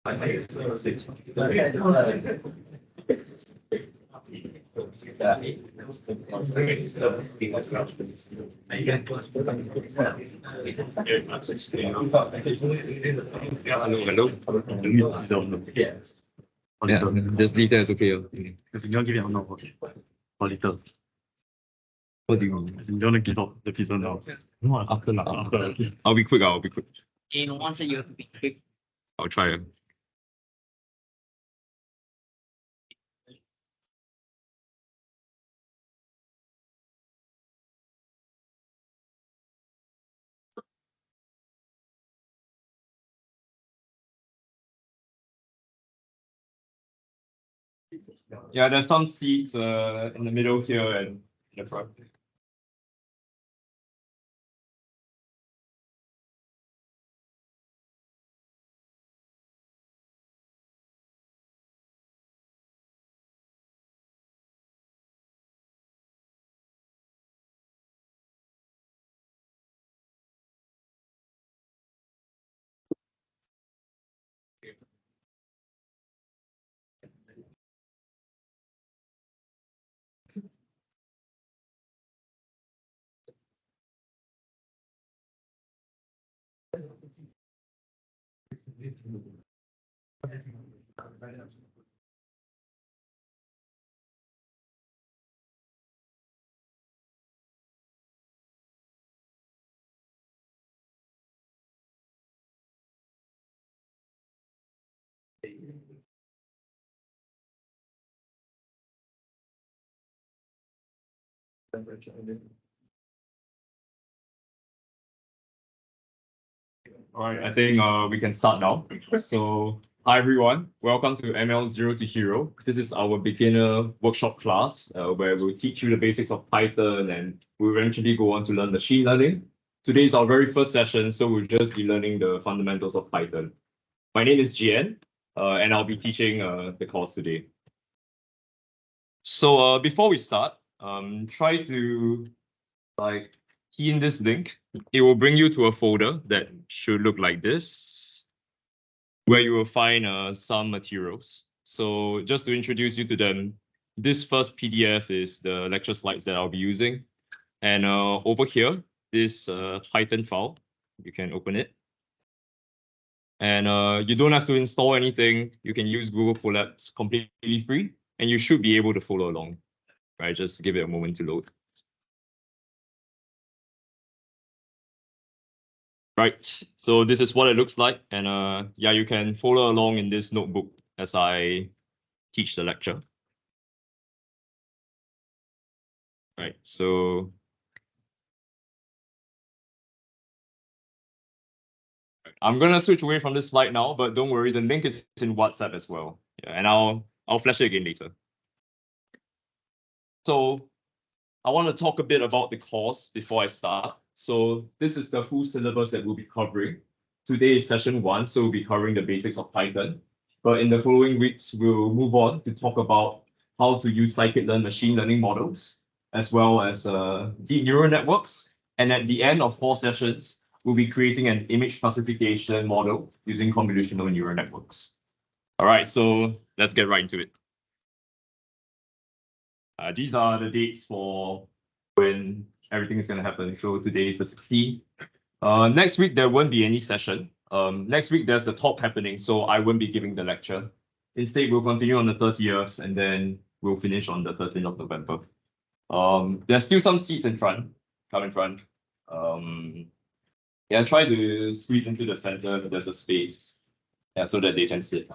Yeah, just leave that as okay. Because you want to give it a no, okay. Or later. What do you mean? As in, you want to give up the pizza now. No, after. Okay. I'll be quick. I'll be quick. In one say you have to be quick. I'll try. Yeah, there's some seats in the middle here and in the front. All right, I think we can start now. So, hi everyone, welcome to ML Zero to Hero. This is our beginner workshop class where we'll teach you the basics of Python and we'll eventually go on to learn machine learning. Today is our very first session, so we'll just be learning the fundamentals of Python. My name is Jian, and I'll be teaching the course today. So before we start, try to key in this link. It will bring you to a folder that should look like this, where you will find some materials. So just to introduce you to them, this first PDF is the lecture slides that I'll be using. And over here, this Python file, you can open it. And you don't have to install anything. You can use Google Colab completely free, and you should be able to follow along. Right, just give it a moment to load. Right, so this is what it looks like, and yeah, you can follow along in this notebook as I teach the lecture. Right, so I'm gonna switch away from this slide now, but don't worry, the link is in WhatsApp as well. Yeah, and I'll flash it again later. So I want to talk a bit about the course before I start. So this is the full syllabus that we'll be covering. Today is session 1, so we'll be covering the basics of Python. But in the following weeks, we'll move on to talk about how to use scikit-learn machine learning models, as well as deep neural networks. And at the end of 4 sessions, we'll be creating an image classification model using convolutional neural networks. All right, so let's get right into it. These are the dates for when everything is going to happen. So today is the 16th. Next week, there won't be any session. Next week, there's a talk happening, so I won't be giving the lecture. Instead, we'll continue on the 30th, and then we'll finish on the 13th of November. There's still some seats in front. Come in front. Yeah, try to squeeze into the center if there's a space, yeah, so that they can sit.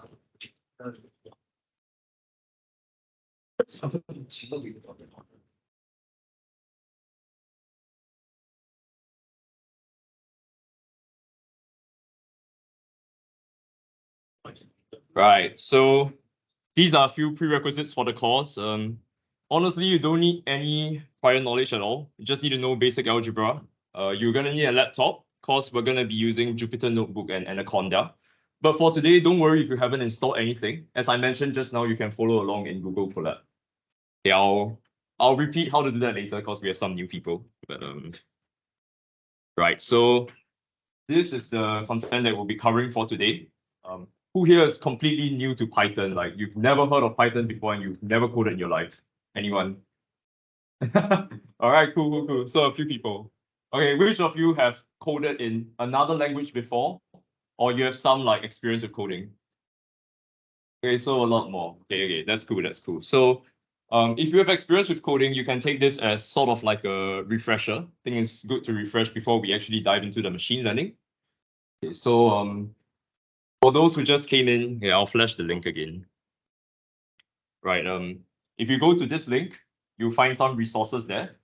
Right, so these are a few prerequisites for the course. Honestly, you don't need any prior knowledge at all. You just need to know basic algebra. You're gonna need a laptop, because we're gonna be using Jupyter Notebook and Anaconda. But for today, don't worry if you haven't installed anything. As I mentioned just now, you can follow along in Google Colab. Okay, I'll repeat how to do that later because we have some new people. But right, so this is the content that we'll be covering for today. Who here is completely new to Python? Like you've never heard of Python before and you've never coded in your life? Anyone? All right, cool. So a few people. Okay, which of you have coded in another language before, or you have some like experience with coding? Okay, so a lot more. Okay, that's cool. So, if you have experience with coding, you can take this as sort of like a refresher. I think it's good to refresh before we actually dive into the machine learning. Okay, so for those who just came in, yeah, I'll flash the link again. Right. If you go to this link, you'll find some resources there.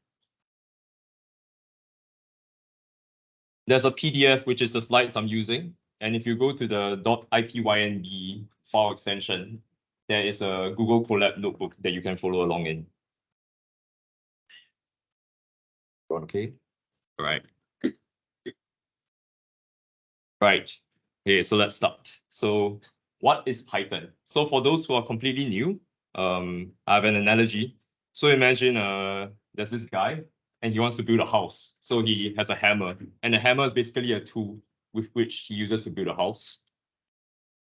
There's a PDF, which is the slides I'm using. And if you go to the .ipynb file extension, there is a Google Colab notebook that you can follow along in. Okay. All right. Right. Okay, so let's start. So what is Python? So for those who are completely new, I have an analogy. So imagine there's this guy and he wants to build a house. So he has a hammer, and the hammer is basically a tool with which he uses to build a house.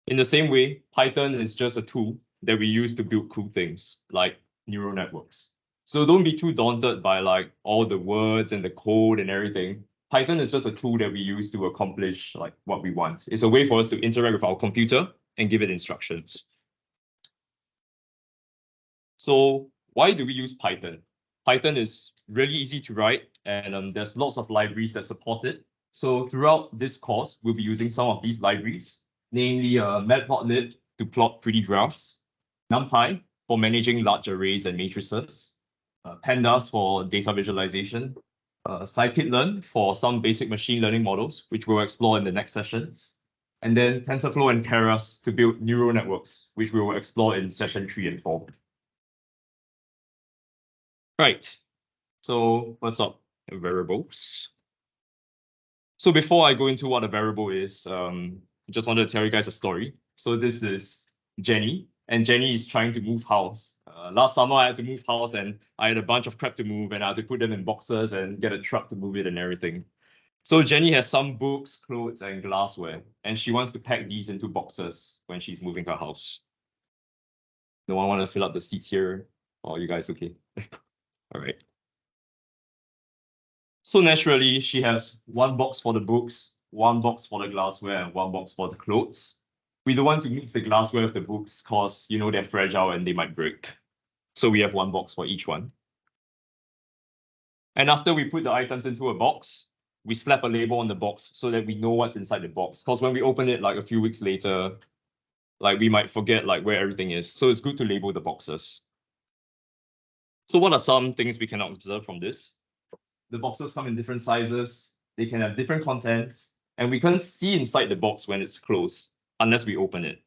In the same way, Python is just a tool that we use to build cool things like neural networks. So don't be too daunted by like all the words and the code and everything. Python is just a tool that we use to accomplish like what we want. It's a way for us to interact with our computer and give it instructions. So why do we use Python? Python is really easy to write, and there's lots of libraries that support it. So throughout this course, we'll be using some of these libraries, namely matplotlib to plot 3D graphs, NumPy for managing large arrays and matrices, pandas for data visualization, scikit-learn for some basic machine learning models, which we'll explore in the next session, and then TensorFlow and Keras to build neural networks, which we will explore in session 3 and 4. Right. So what's up? Variables. So before I go into what a variable is, I just wanted to tell you guys a story. So this is Jenny, and Jenny is trying to move house. Last summer, I had to move house, and I had a bunch of crap to move, and I had to put them in boxes and get a truck to move it and everything. So Jenny has some books, clothes, and glassware, and she wants to pack these into boxes when she's moving her house. No one want to fill up the seats here? Or you guys okay? All right. So naturally, she has one box for the books, one box for the glassware, and one box for the clothes. We don't want to mix the glassware with the books because, you know, they're fragile and they might break. So we have one box for each one. And after we put the items into a box, we slap a label on the box so that we know what's inside the box. Because when we open it like a few weeks later, like we might forget like where everything is. So it's good to label the boxes. So what are some things we can observe from this? The boxes come in different sizes, they can have different contents, and we can't see inside the box when it's closed unless we open it.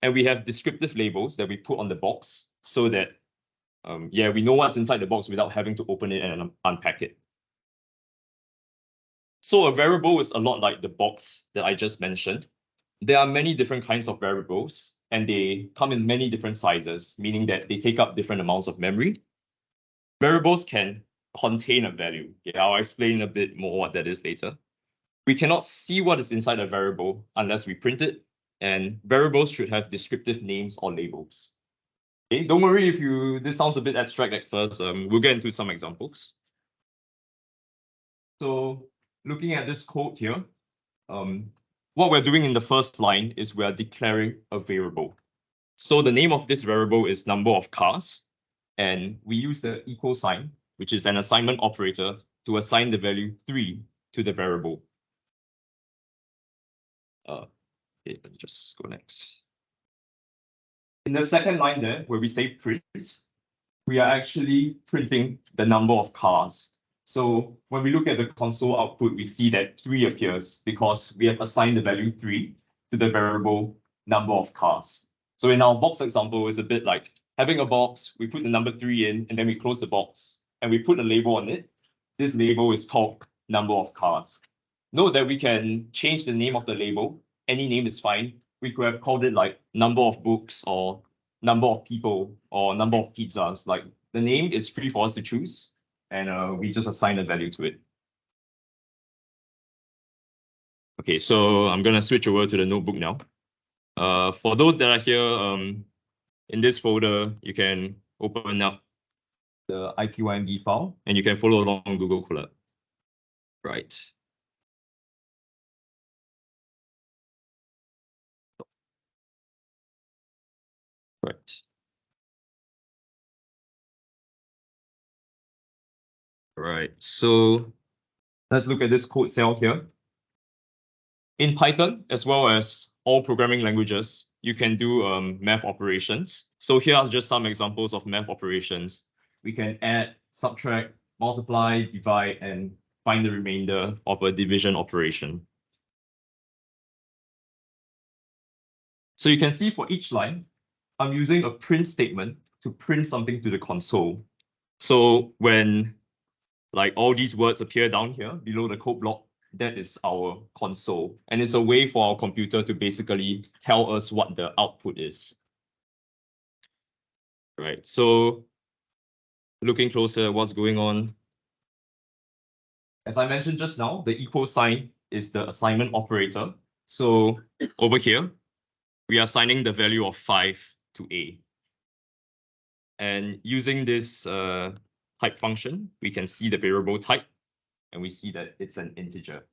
And we have descriptive labels that we put on the box so that, we know what's inside the box without having to open it and unpack it. So a variable is a lot like the box that I just mentioned. There are many different kinds of variables, and they come in many different sizes, meaning that they take up different amounts of memory. Variables can contain a value. Yeah, I'll explain a bit more what that is later. We cannot see what is inside a variable unless we print it, and variables should have descriptive names or labels. Okay, don't worry if this sounds a bit abstract at first. We'll get into some examples. So looking at this code here, what we're doing in the first line is we're declaring a variable. So the name of this variable is number of cars, and we use the equal sign, which is an assignment operator, to assign the value 3 to the variable. Okay, let me just go next. In the second line there, where we say print, we are actually printing the number of cars. So when we look at the console output, we see that 3 appears because we have assigned the value 3 to the variable number of cars. So in our box example, it's a bit like having a box, we put the number 3 in, and then we close the box, and we put a label on it. This label is called number of cars. Note that we can change the name of the label. Any name is fine. We could have called it like number of books or number of people or number of pizzas. Like the name is free for us to choose, and we just assign a value to it. Okay, so I'm gonna switch over to the notebook now. For those that are here, in this folder, you can open up the IPYMD file and you can follow along on Google Colab. Right. Right. Right. So let's look at this code cell here. In Python, as well as all programming languages, you can do math operations. So here are just some examples of math operations. We can add, subtract, multiply, divide, and find the remainder of a division operation. So you can see for each line, I'm using a print statement to print something to the console. So when like all these words appear down here below the code block, that is our console. And it's a way for our computer to basically tell us what the output is. Right, so looking closer at what's going on. As I mentioned just now, the equal sign is the assignment operator. So over here, we are assigning the value of 5 to A. And using this type function, we can see the variable type, and we see that it's an integer.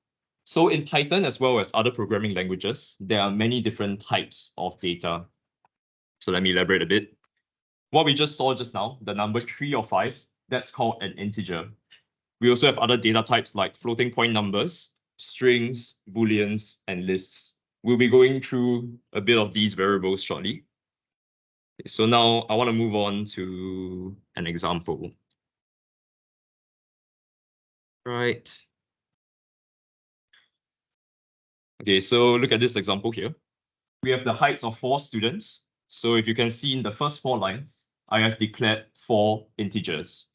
So in Python, as well as other programming languages, there are many different types of data. So let me elaborate a bit. What we just saw just now, the number 3 or 5, that's called an integer. We also have other data types like floating point numbers, strings, booleans, and lists. We'll be going through a bit of these variables shortly. So now I want to move on to an example. Right. Okay, so look at this example here. We have the heights of 4 students. So if you can see in the first 4 lines, I have declared 4 integers.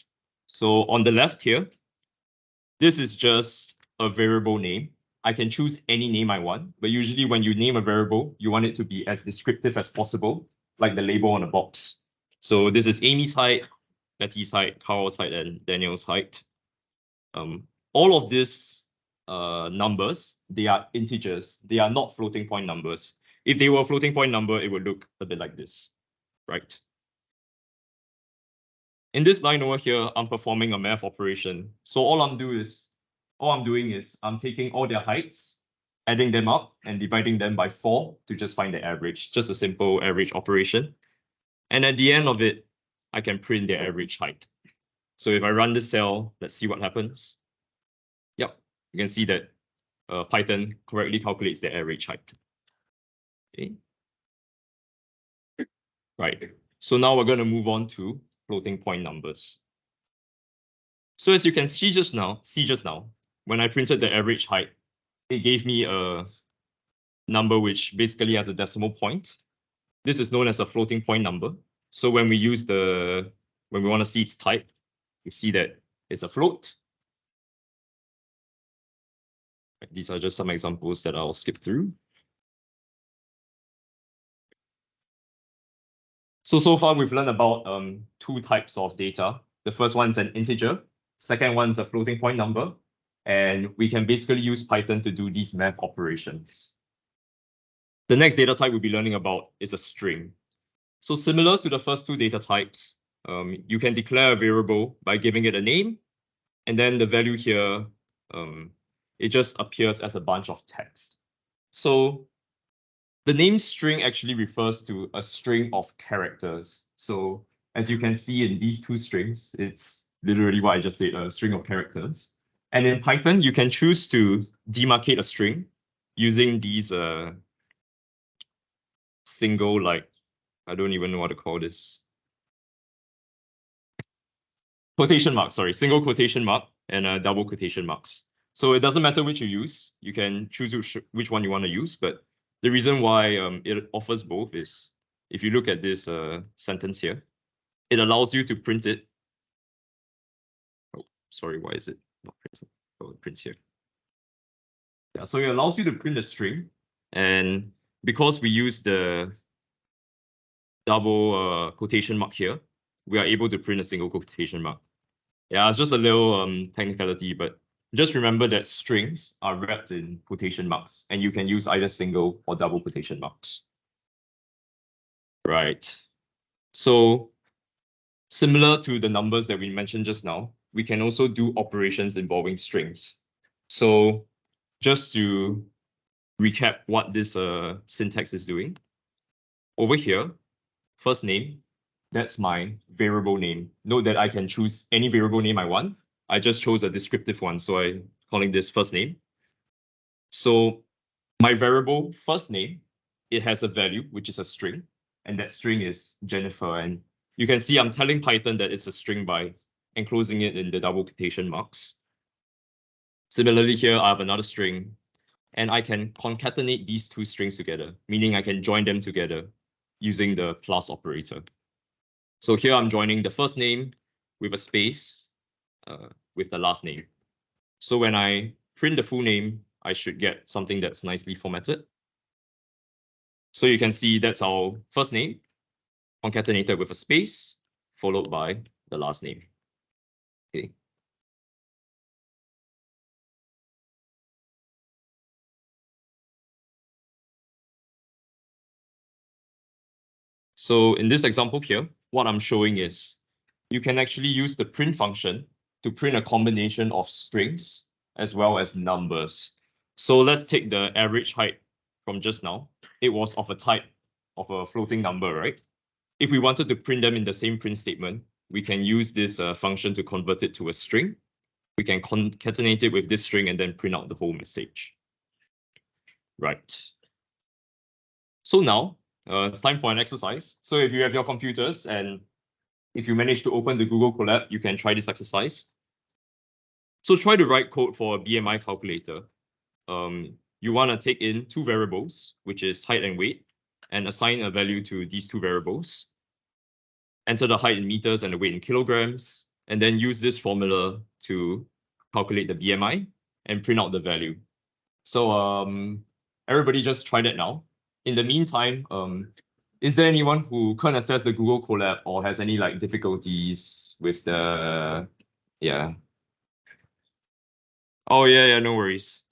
So on the left here, this is just a variable name. I can choose any name I want, but usually when you name a variable, you want it to be as descriptive as possible, like the label on a box. So this is Amy's height, Betty's height, Carl's height, and Daniel's height. All of these numbers, they are integers. They are not floating point numbers. If they were a floating point number, it would look a bit like this, right? In this line over here, I'm performing a math operation. So all I'm doing is I'm taking all their heights, adding them up, and dividing them by 4 to just find the average. Just a simple average operation. And at the end of it, I can print their average height. So if I run this cell, let's see what happens. Yep, you can see that Python correctly calculates the average height. Okay. Right. So now we're going to move on to floating point numbers. So as you can see just now, when I printed the average height, it gave me a number which basically has a decimal point. This is known as a floating point number. So when we use when we want to see its type, you see that it's a float. These are just some examples that I'll skip through. So far we've learned about 2 types of data. The first one's an integer. Second one's a floating point number. And we can basically use Python to do these math operations. The next data type we'll be learning about is a string. So similar to the first 2 data types, you can declare a variable by giving it a name. And then the value here, it just appears as a bunch of text. So the name string actually refers to a string of characters. So as you can see in these 2 strings, it's literally what I just said, a string of characters. And in Python, you can choose to demarcate a string using these single, I don't even know what to call this. Quotation marks, sorry, single quotation mark and double quotation marks. So it doesn't matter which you use. You can choose which one you want to use, but the reason why it offers both is if you look at this sentence here, it allows you to print it. Oh, sorry, why is it not printing? Oh, it prints here. Yeah, so it allows you to print a string, and because we use the double quotation mark here, we are able to print a single quotation mark. Yeah, it's just a little technicality, but just remember that strings are wrapped in quotation marks, and you can use either single or double quotation marks. Right. So similar to the numbers that we mentioned just now, we can also do operations involving strings. So just to recap what this syntax is doing, over here, first name, that's my variable name. Note that I can choose any variable name I want. I just chose a descriptive one, so I'm calling this first name. So my variable first name, it has a value, which is a string, and that string is Jennifer. And you can see I'm telling Python that it's a string by enclosing it in the double quotation marks. Similarly here, I have another string, and I can concatenate these two strings together, meaning I can join them together using the plus operator. So here I'm joining the first name with a space with the last name. So when I print the full name, I should get something that's nicely formatted. So you can see that's our first name concatenated with a space followed by the last name. Okay. So in this example here, what I'm showing is you can actually use the print function to print a combination of strings as well as numbers. So let's take the average height from just now. It was of a type of a floating number, right? If we wanted to print them in the same print statement, we can use this function to convert it to a string. We can concatenate it with this string and then print out the whole message. Right. So now it's time for an exercise. So if you have your computers and if you manage to open the Google Colab, you can try this exercise. So try to write code for a BMI calculator. You want to take in two variables, which is height and weight, and assign a value to these two variables. Enter the height in meters and the weight in kilograms, and then use this formula to calculate the BMI and print out the value. So everybody just try that now. In the meantime, is there anyone who can't access the Google Colab or has any like difficulties with the, yeah. Oh yeah, no worries.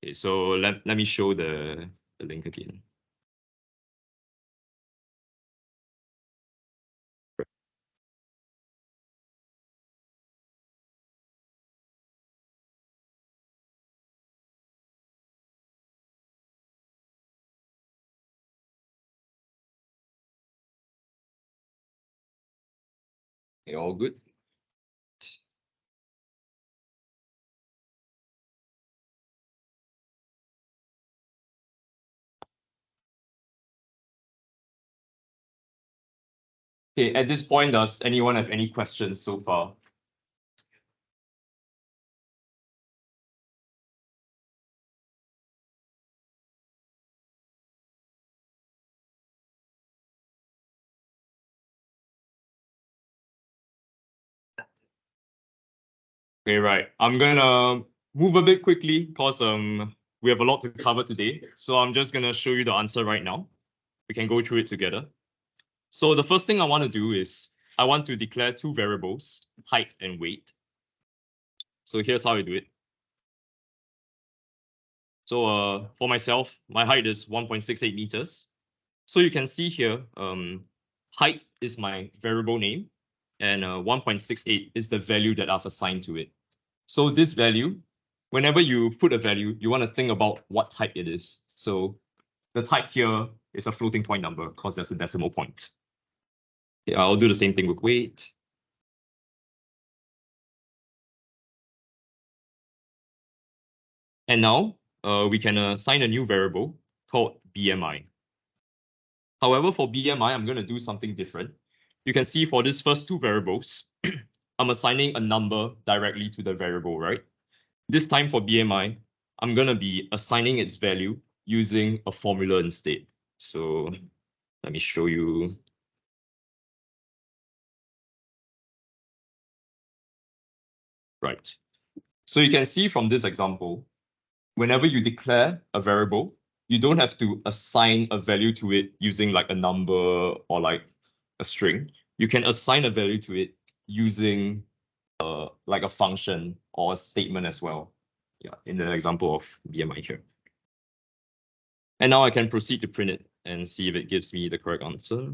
Okay, so let me show the link again. Okay, all good. Okay, at this point, does anyone have any questions so far? Okay, right. I'm gonna move a bit quickly because we have a lot to cover today. So I'm just gonna show you the answer right now. We can go through it together. So the first thing I want to do is I want to declare two variables, height and weight. So here's how I do it. So for myself, my height is 1.68 meters. So you can see here, height is my variable name, and 1.68 is the value that I've assigned to it. So this value, whenever you put a value, you want to think about what type it is. So the type here is a floating point number because there's a decimal point. Yeah, I'll do the same thing with weight. And now we can assign a new variable called BMI. However, for BMI, I'm going to do something different. You can see for these first two variables, I'm assigning a number directly to the variable, right? This time for BMI, I'm going to be assigning its value using a formula instead. So let me show you. Right. So you can see from this example, whenever you declare a variable, you don't have to assign a value to it using like a number or like a string. You can assign a value to it using like a function or a statement as well. Yeah, in the example of BMI here. And now I can proceed to print it. and see if it gives me the correct answer.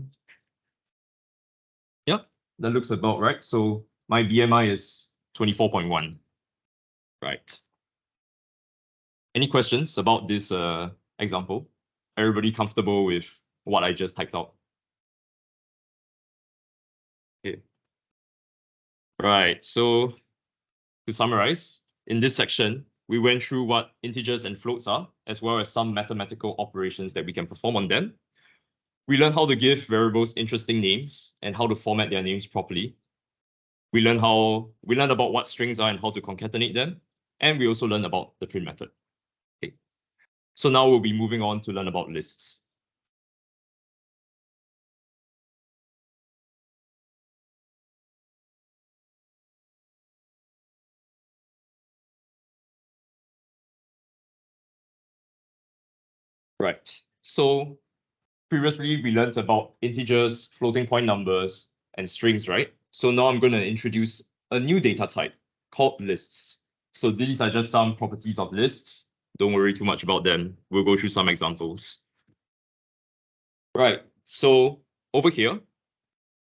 Yep, that looks about right. So my BMI is 24.1. Right. Any questions about this example? Everybody comfortable with what I just typed out? Okay. Right, so to summarize, in this section, we went through what integers and floats are, as well as some mathematical operations that we can perform on them. We learned how to give variables interesting names and how to format their names properly. We learned about what strings are and how to concatenate them. And we also learned about the print method. Okay. So now we'll be moving on to learn about lists. Right. So previously we learned about integers, floating point numbers, and strings, right? So now I'm going to introduce a new data type called lists. So these are just some properties of lists. Don't worry too much about them. We'll go through some examples. Right. So over here,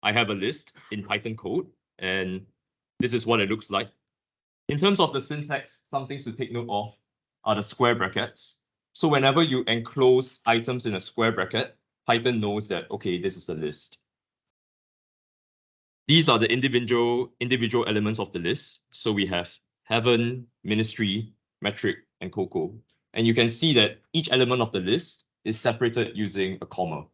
I have a list in Python code, and this is what it looks like. In terms of the syntax, some things to take note of are the square brackets. So whenever you enclose items in a square bracket, Python knows that, okay, this is a list. These are the individual elements of the list. So we have heaven, ministry, metric, and cocoa. And you can see that each element of the list is separated using a comma.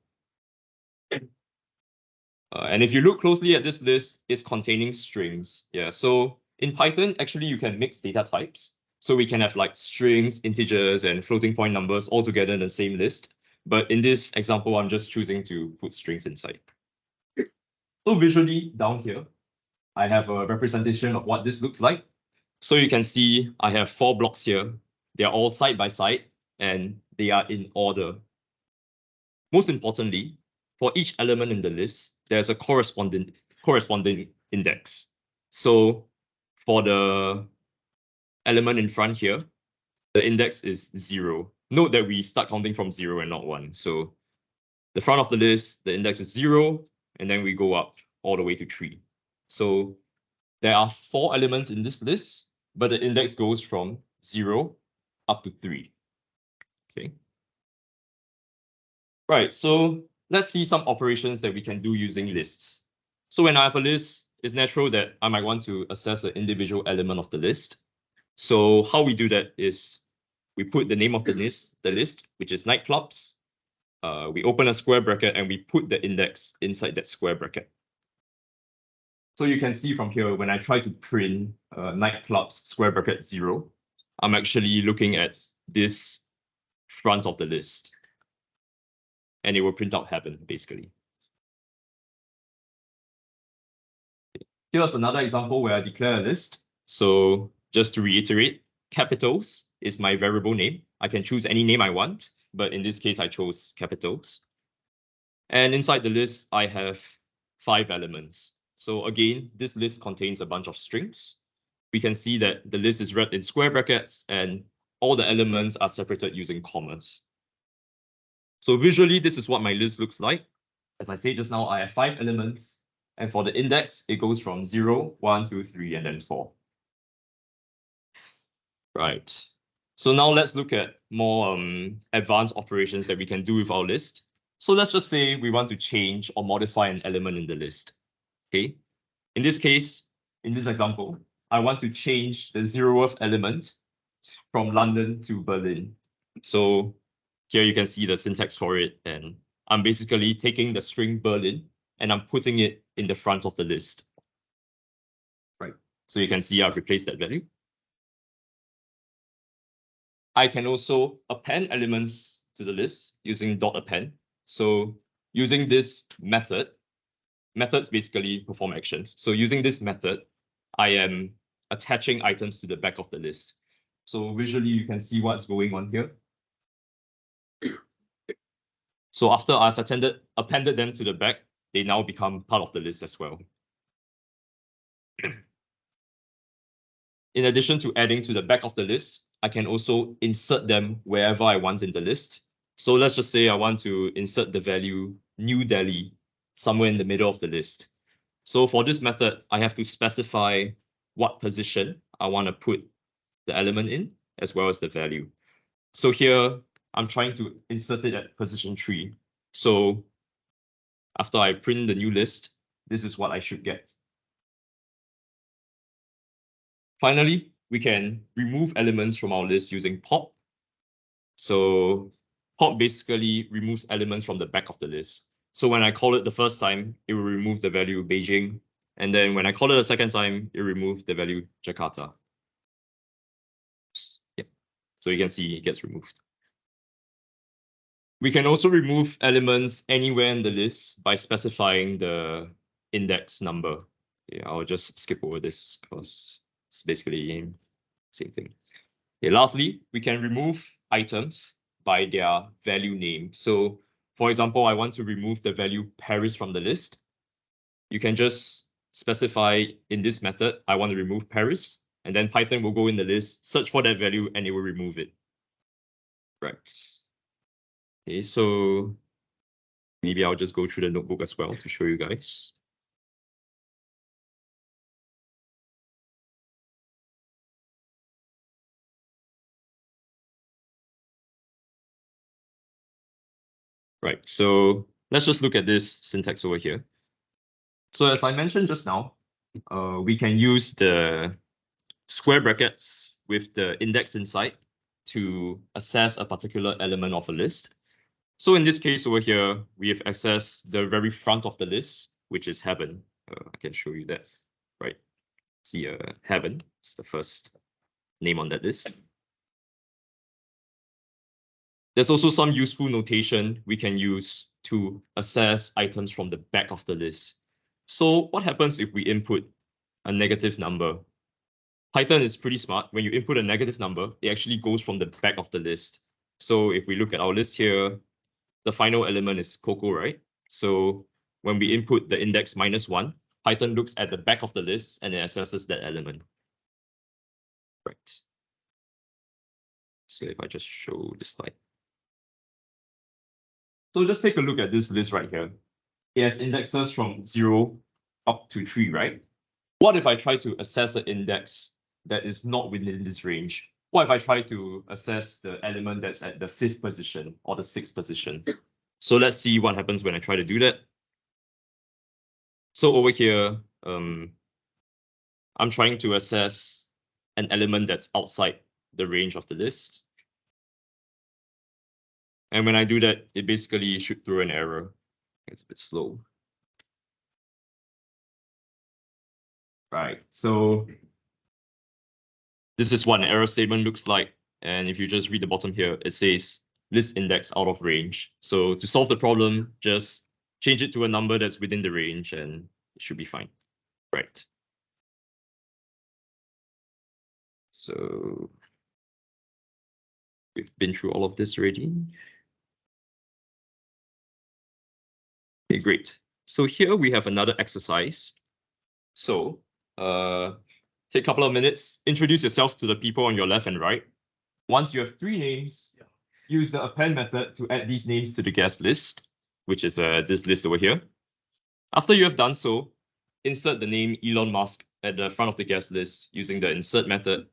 And if you look closely at this list, it's containing strings. Yeah, so in Python, actually, you can mix data types. So we can have like strings, integers, and floating point numbers all together in the same list. But in this example, I'm just choosing to put strings inside. So visually down here, I have a representation of what this looks like. So you can see I have 4 blocks here. They are all side by side, and they are in order. Most importantly, for each element in the list, there's a corresponding index. So for the element in front here, the index is 0. Note that we start counting from 0 and not 1. So the front of the list, the index is 0, and then we go up all the way to 3. So there are 4 elements in this list, but the index goes from 0 up to 3. Okay. Right, so let's see some operations that we can do using lists. So when I have a list, it's natural that I might want to access an individual element of the list. So how we do that is we put the name of the list, which is nightclubs. We open a square bracket and we put the index inside that square bracket. So you can see from here, when I try to print nightclubs square bracket 0, I'm actually looking at this front of the list. And it will print out heaven, basically. Here's another example where I declare a list. So just to reiterate, capitals is my variable name. I can choose any name I want, but in this case, I chose capitals. And inside the list, I have 5 elements. So again, this list contains a bunch of strings. We can see that the list is read in square brackets and all the elements are separated using commas. So visually, this is what my list looks like. As I said just now, I have 5 elements. And for the index, it goes from 0, 1, 2, 3, and then 4. Right. So now let's look at more advanced operations that we can do with our list. So let's just say we want to change or modify an element in the list. Okay. In this case, in this example, I want to change the 0th element from London to Berlin. So here you can see the syntax for it. And I'm basically taking the string Berlin and I'm putting it in the front of the list. Right. So you can see I've replaced that value. I can also append elements to the list using .append. So using this method, methods basically perform actions. So using this method, I am attaching items to the back of the list. So visually, you can see what's going on here. So after I've appended them to the back, they now become part of the list as well. In addition to adding to the back of the list, I can also insert them wherever I want in the list. So let's just say I want to insert the value New Delhi somewhere in the middle of the list. So for this method, I have to specify what position I want to put the element in, as well as the value. So here, I'm trying to insert it at position 3. So after I print the new list, this is what I should get. Finally, we can remove elements from our list using pop. So pop basically removes elements from the back of the list. So when I call it the first time, it will remove the value Beijing. And then when I call it a second time, it removes the value Jakarta. Yeah. So you can see it gets removed. We can also remove elements anywhere in the list by specifying the index number. Yeah, I'll just skip over this because it's basically the same thing. Okay, lastly, we can remove items by their value name. So for example, I want to remove the value Paris from the list. You can just specify in this method, I want to remove Paris, and then Python will go in the list, search for that value, and it will remove it. Right. Okay, so maybe I'll just go through the notebook as well to show you guys. Right, so let's just look at this syntax over here. So as I mentioned just now, we can use the square brackets with the index inside to access a particular element of a list. So in this case over here, we have accessed the very front of the list, which is heaven. I can show you that, right? See, heaven is the first name on that list. There's also some useful notation we can use to access items from the back of the list. So what happens if we input a negative number? Python is pretty smart. When you input a negative number, it actually goes from the back of the list. So if we look at our list here, the final element is Coco, right? So when we input the index -1, Python looks at the back of the list and it accesses that element. Right. So if I just show this slide. So just take a look at this list right here. It has indexes from 0 up to 3, right? What if I try to access an index that is not within this range? What if I try to access the element that's at the 5th position or the 6th position? So let's see what happens when I try to do that. So over here, I'm trying to access an element that's outside the range of the list. And when I do that, it basically should throw an error. It's a bit slow. Right, so this is what an error statement looks like. And if you just read the bottom here, it says list index out of range. So to solve the problem, just change it to a number that's within the range and it should be fine. Right. So we've been through all of this already. Okay, great. So here we have another exercise. So take a couple of minutes, introduce yourself to the people on your left and right. Once you have 3 names, use the append method to add these names to the guest list, which is this list over here. After you have done so, insert the name Elon Musk at the front of the guest list using the insert method.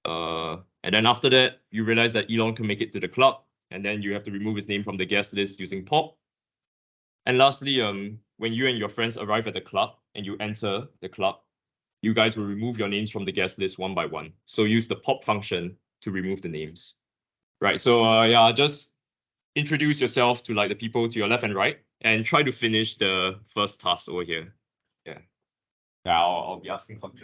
And then after that, you realize that Elon can make it to the club, and then you have to remove his name from the guest list using pop. And lastly, when you and your friends arrive at the club and you enter the club, you guys will remove your names from the guest list one by one. So use the pop function to remove the names. Right, so yeah, just introduce yourself to like the people to your left and right and try to finish the first task over here. Yeah. Yeah, I'll be asking something.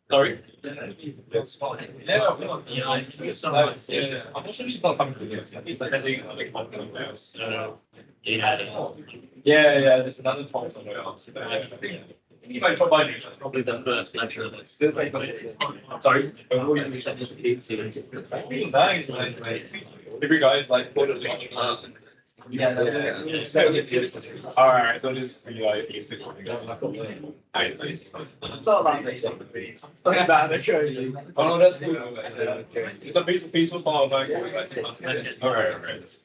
Sorry? That's fine. Yeah, there's another talk somewhere else. You might try by probably the first lecture. Sorry. Every guy's like All right, so this is like basic. Oh no, that's good. It's a peaceful form of like. All right.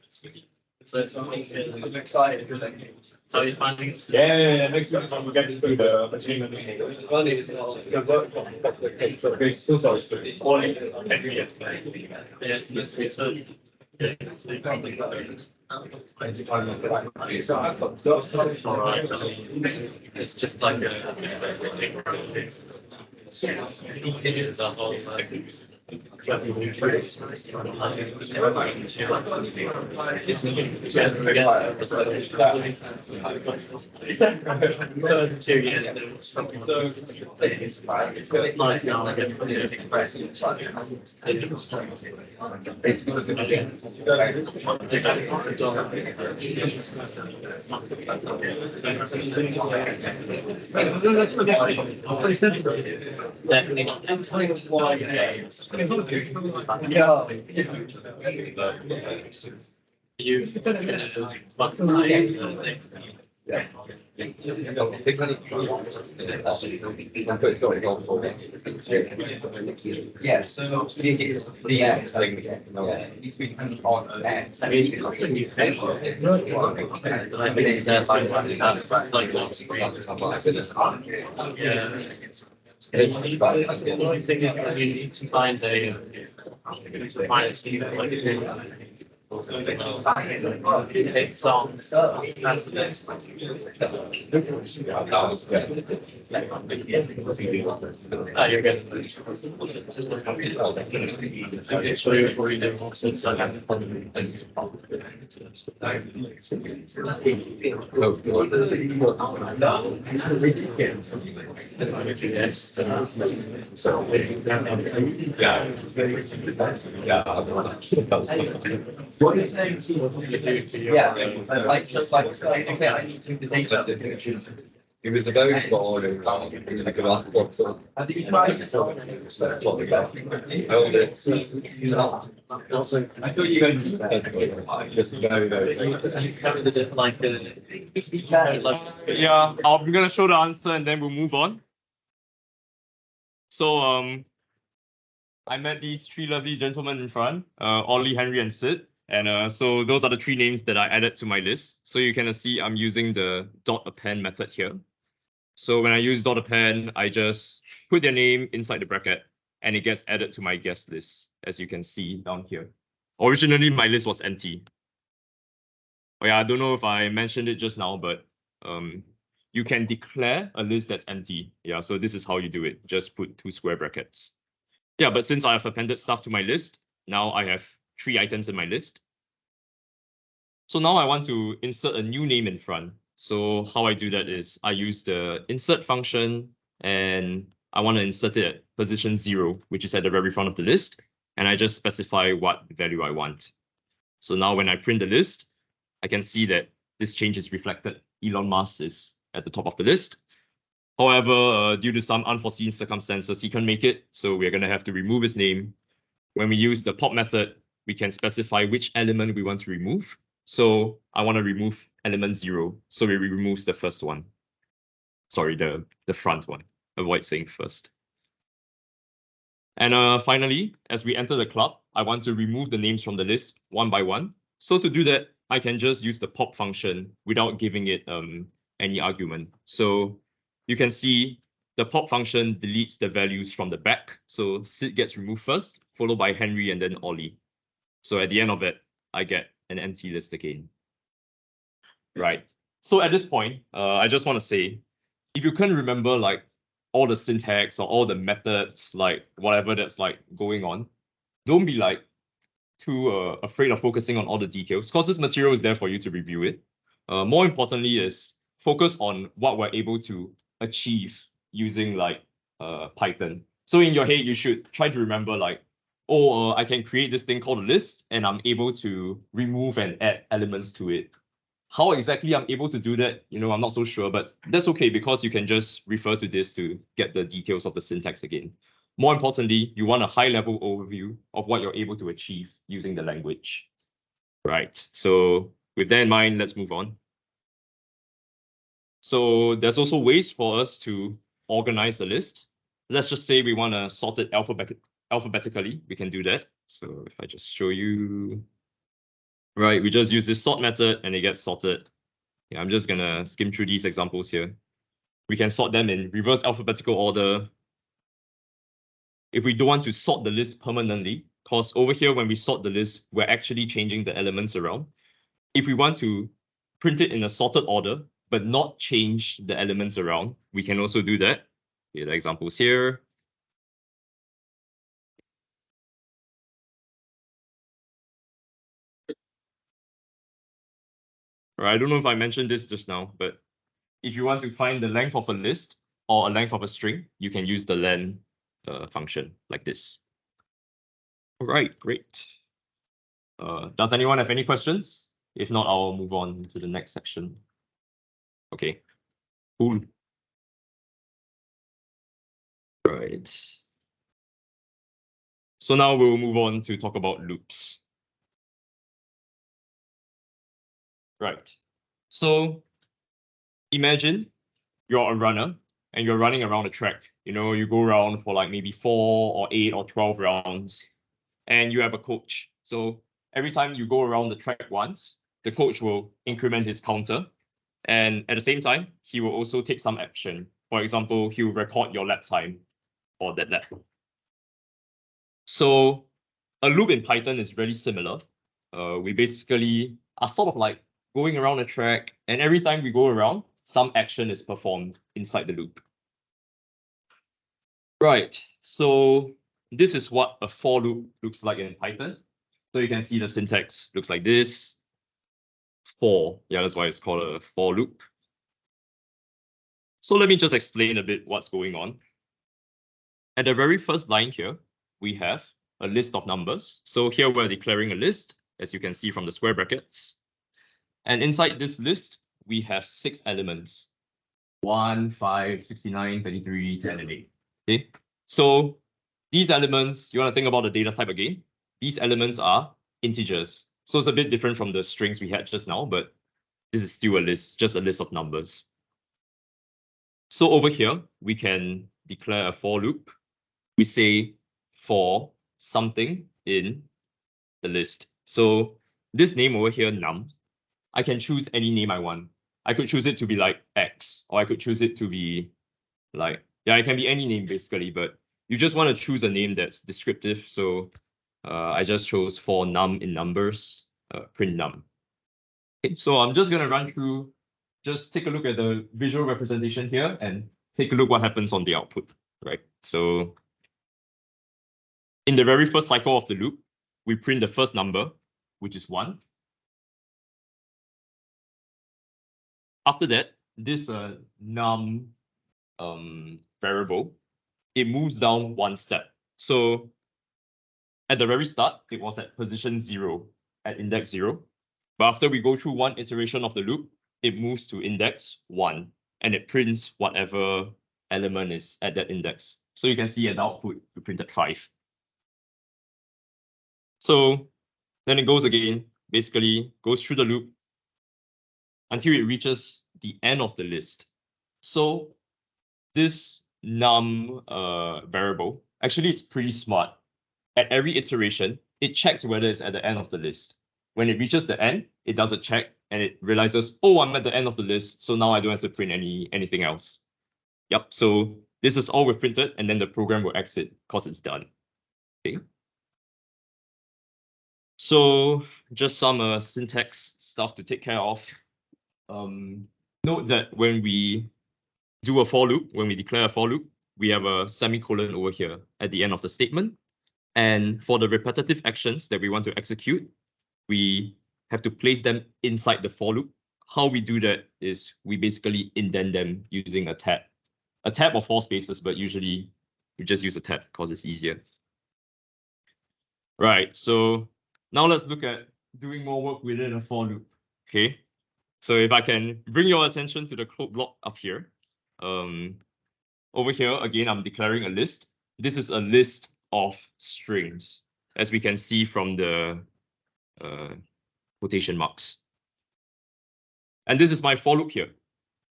I'm excited. How are you finding it? Yeah. Next week we'll get into the achievement. Okay, so sorry. It's just like Yeah, so the X thing, it needs to be dependent on X. The only thing is that you need to find take songs. That's the next one. Oh, you're good. Okay, so before you do also so have fun. What you're saying is, yeah, like just like okay, I need to the data. It was a very broad and it was like a lot of so I think you tried to tell me. I thought you were just very Yeah, I'm gonna show the answer and then we'll move on. So I met these three lovely gentlemen in front, Ollie, Henry, and Sid. And so those are the three names that I added to my list. So you can see I'm using the dot append method here. So when I use dot append, I just put their name inside the bracket and it gets added to my guest list, as you can see down here. Originally, my list was empty. Oh yeah, I don't know if I mentioned it just now, but you can declare a list that's empty. Yeah, so this is how you do it. Just put 2 square brackets. Yeah, but since I have appended stuff to my list, now I have 3 items in my list. So now I want to insert a new name in front. So how I do that is I use the insert function and I want to insert it at position 0, which is at the very front of the list. And I just specify what value I want. So now when I print the list, I can see that this change is reflected. Elon Musk is at the top of the list. However, due to some unforeseen circumstances, he can't make it. So we're going to have to remove his name. When we use the pop method, we can specify which element we want to remove. So I want to remove element 0. So we remove the first one. Sorry, the front one. Avoid saying first. And finally, as we enter the club, I want to remove the names from the list one by one. So to do that, I can just use the pop function without giving it any argument. So you can see the pop function deletes the values from the back. So Sid gets removed first, followed by Henry and then Ollie. So at the end of it, I get an empty list again. Right. So at this point, I just want to say, if you can't remember like all the syntax or all the methods, like whatever that's like going on, don't be like too afraid of focusing on all the details, because this material is there for you to review it. More importantly is focus on what we're able to achieve using like Python. So in your head, you should try to remember like, oh, I can create this thing called a list and I'm able to remove and add elements to it. How exactly I'm able to do that, I'm not so sure, but that's okay because you can just refer to this to get the details of the syntax again. More importantly, you want a high-level overview of what you're able to achieve using the language. Right. So with that in mind, let's move on. So there's also ways for us to organize the list. Let's just say we want to sort it alphabetically. We can do that. So if I just show you, right, we just use this sort method and it gets sorted. Yeah, I'm just gonna skim through these examples here. We can sort them in reverse alphabetical order. If we don't want to sort the list permanently, because over here when we sort the list, we're actually changing the elements around. If we want to print it in a sorted order, but not change the elements around, we can also do that. Here are the examples here. I don't know if I mentioned this just now, but if you want to find the length of a list or a length of a string, you can use the len function like this. All right, great. Does anyone have any questions? If not, I'll move on to the next section. Okay, cool. Right. So now we'll move on to talk about loops. Right. So imagine you're a runner and you're running around a track. You know, you go around for like maybe 4 or 8 or 12 rounds, and you have a coach. So every time you go around the track once, the coach will increment his counter. And at the same time, he will also take some action. For example, he will record your lap time for that lap. So a loop in Python is really similar. We basically are sort of like going around a track, and every time we go around, some action is performed inside the loop. Right, so this is what a for loop looks like in Python. So you can see the syntax looks like this. For, yeah, that's why it's called a for loop. So let me just explain a bit what's going on. At the very first line here, we have a list of numbers. So here we're declaring a list, as you can see from the square brackets. And inside this list, we have 6 elements. 1, 5, 69, 33, 10, and 8. Okay, so these elements, you want to think about the data type again. These elements are integers. So it's a bit different from the strings we had just now, but this is still a list, just a list of numbers. So over here, we can declare a for loop. We say for something in the list. So this name over here, num, I can choose any name I want. I could choose it to be like X, or I could choose it to be like, yeah, it can be any name basically, but you just want to choose a name that's descriptive. So I just chose for num in numbers, print num. Okay, so I'm just going to run through, just take a look at the visual representation here and take a look what happens on the output, right? So in the very first cycle of the loop, we print the first number, which is 1. After that, this num variable, it moves down 1 step. So at the very start, it was at position 0, at index 0. But after we go through 1 iteration of the loop, it moves to index 1, and it prints whatever element is at that index. So you can see at the output, we printed 5. So then it goes again, basically goes through the loop until it reaches the end of the list. So this num variable, actually it's pretty smart. At every iteration, it checks whether it's at the end of the list. When it reaches the end, it does a check and it realizes, oh, I'm at the end of the list, so now I don't have to print anything else. Yep, so this is all we've printed, and then the program will exit because it's done. Okay. So just some syntax stuff to take care of. Note that when we do a for loop, when we declare a for loop, we have a semicolon over here at the end of the statement. And for the repetitive actions that we want to execute, we have to place them inside the for loop. How we do that is we basically indent them using a tab. A tab or 4 spaces, but usually we just use a tab because it's easier. Right, so now let's look at doing more work within a for loop. Okay, so if I can bring your attention to the code block up here. Over here, again, I'm declaring a list. This is a list of strings, as we can see from the quotation marks. And this is my for loop here.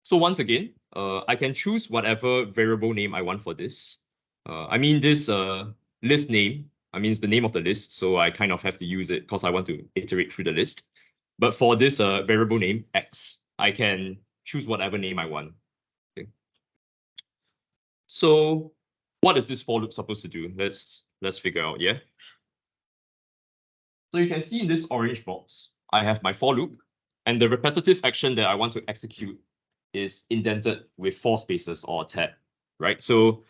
So once again, I can choose whatever variable name I want for this. I mean, this list name, it's the name of the list, so I kind of have to use it because I want to iterate through the list. But for this variable name, x, I can choose whatever name I want. Okay. So what is this for loop supposed to do? Let's figure out, yeah? So you can see in this orange box, I have my for loop, and the repetitive action that I want to execute is indented with 4 spaces or a tab, right? So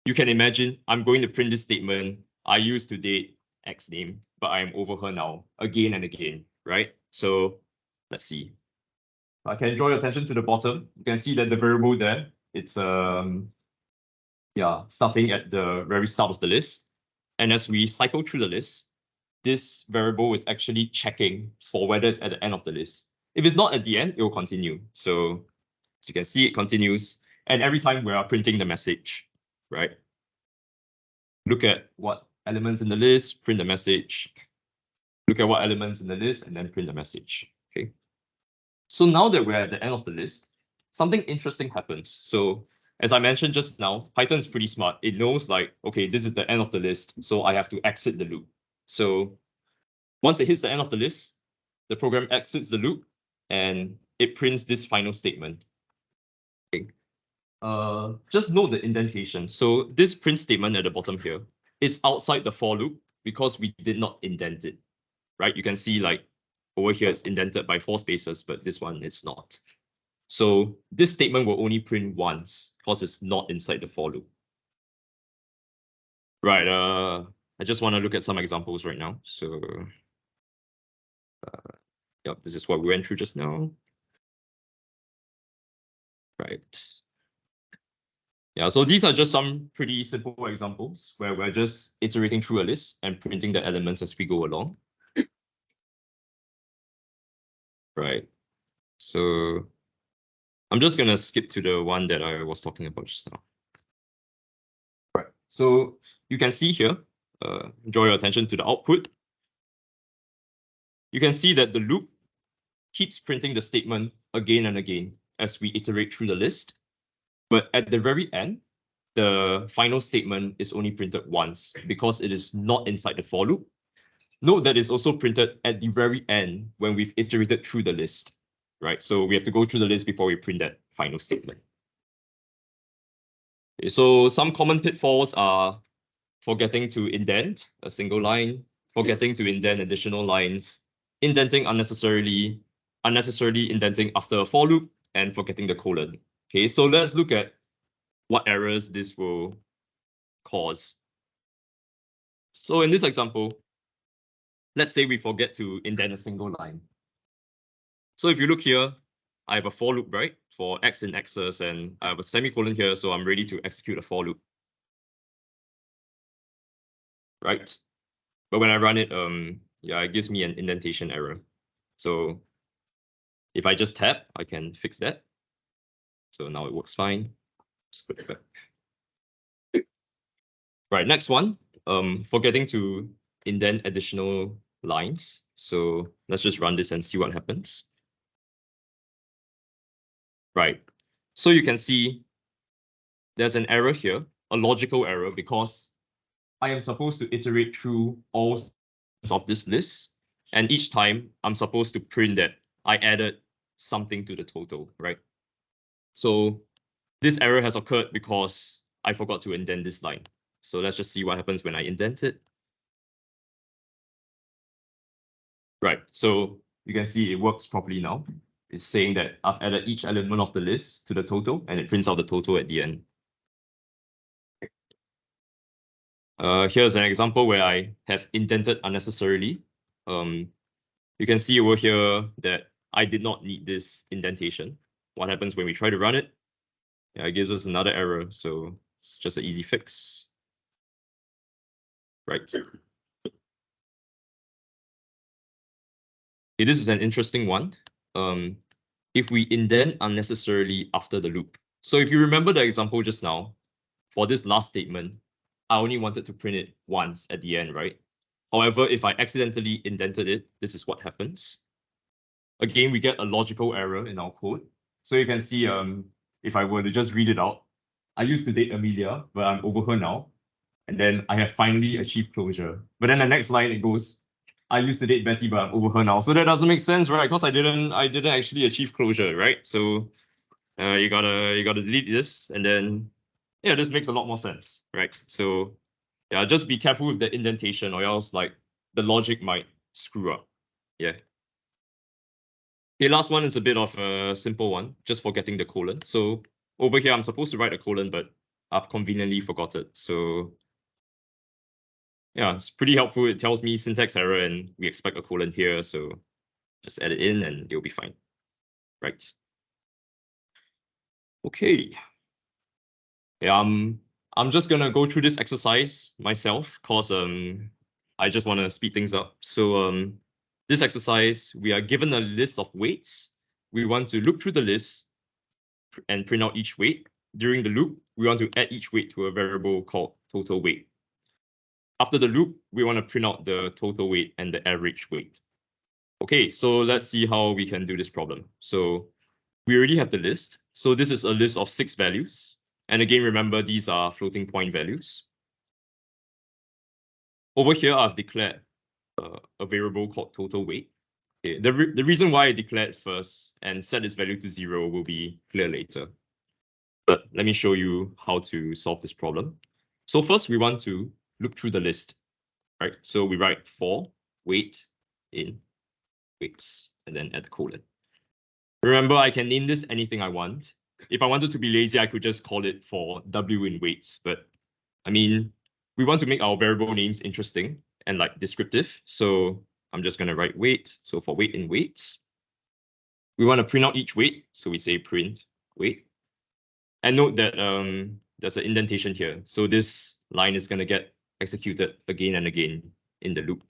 you can imagine I'm going to print this statement. I used to date X name, but I'm over her now again and again, right? So let's see. I can draw your attention to the bottom. You can see that the variable there, it's starting at the very start of the list. And as we cycle through the list, this variable is actually checking for whether it's at the end of the list. If it's not at the end, it will continue. So as you can see, it continues. And every time we are printing the message, right? Look at what elements in the list, print the message. Look at what elements in the list, and then print the message. Okay. So now that we're at the end of the list, something interesting happens. So as I mentioned just now, Python is pretty smart. It knows like, okay, this is the end of the list, so I have to exit the loop. So once it hits the end of the list, the program exits the loop and it prints this final statement. Okay. Just note the indentation. So this print statement at the bottom here is outside the for loop because we did not indent it, right? You can see like over here it's indented by 4 spaces, but this one is not. So this statement will only print once because it's not inside the for loop. Right, I just want to look at some examples right now. So yep, this is what we went through just now. Right. Yeah, so these are just some pretty simple examples where we're just iterating through a list and printing the elements as we go along. Right. So I'm just gonna skip to the one that I was talking about just now. Right. So you can see here, draw your attention to the output. You can see that the loop keeps printing the statement again and again as we iterate through the list. But at the very end, the final statement is only printed once because it is not inside the for loop. Note that it's also printed at the very end when we've iterated through the list, right? So we have to go through the list before we print that final statement. Okay, so some common pitfalls are forgetting to indent a single line, forgetting to indent additional lines, indenting unnecessarily indenting after a for loop, and forgetting the colon. Okay, so let's look at what errors this will cause. So in this example, let's say we forget to indent a single line. So if you look here, I have a for loop, right? For x in x's, and I have a semicolon here, so I'm ready to execute a for loop. Right? But when I run it, it gives me an indentation error. So if I just tap, I can fix that. So now it works fine. Just put it back. Right, next one, forgetting to indent additional lines. So let's just run this and see what happens. Right, so you can see there's an error here, a logical error, because I am supposed to iterate through all of this list, and each time I'm supposed to print that I added something to the total, right? So this error has occurred because I forgot to indent this line. So let's just see what happens when I indent it. Right, so you can see it works properly now. It's saying that I've added each element of the list to the total, and it prints out the total at the end. Here's an example where I have indented unnecessarily. You can see over here that I did not need this indentation. What happens when we try to run it? Yeah, it gives us another error, so it's just an easy fix. Right. Okay, this is an interesting one. If we indent unnecessarily after the loop. So if you remember the example just now, for this last statement, I only wanted to print it once at the end, right? However, if I accidentally indented it, this is what happens. again, we get a logical error in our code. So you can see, if I were to just read it out, I used to date Amelia, but I'm over her now. And then I have finally achieved closure. But then the next line it goes, I used to date Betty, but I'm over her now. So that doesn't make sense, right? Because I didn't actually achieve closure, right? So you gotta delete this, and then yeah, this makes a lot more sense, right? So yeah, just be careful with the indentation, or else like the logic might screw up. Yeah. Okay, last one is a bit of a simple one, just forgetting the colon. So over here, I'm supposed to write a colon, but I've conveniently forgot it. So yeah, it's pretty helpful. It tells me syntax error and we expect a colon here. So just add it in and it'll be fine. Right. Okay. Yeah, I'm just gonna go through this exercise myself because I just want to speed things up. So this exercise, we are given a list of weights. We want to look through the list and print out each weight. During the loop, we want to add each weight to a variable called total weight. After the loop, we want to print out the total weight and the average weight. Okay, so let's see how we can do this problem. So we already have the list. So this is a list of 6 values. And again, remember, these are floating point values. Over here, I've declared a variable called total weight. Okay, the reason why I declared first and set its value to 0 will be clear later. But let me show you how to solve this problem. So first, we want to look through the list, right? So we write for weight in weights and then add the colon. Remember, I can name this anything I want. If I wanted to be lazy, I could just call it for W in weights. But I mean, we want to make our variable names interesting and like descriptive. So I'm just going to write weight. So for weight in weights, we want to print out each weight. So we say print weight. And note that there's an indentation here. So this line is going to get executed again and again in the loop.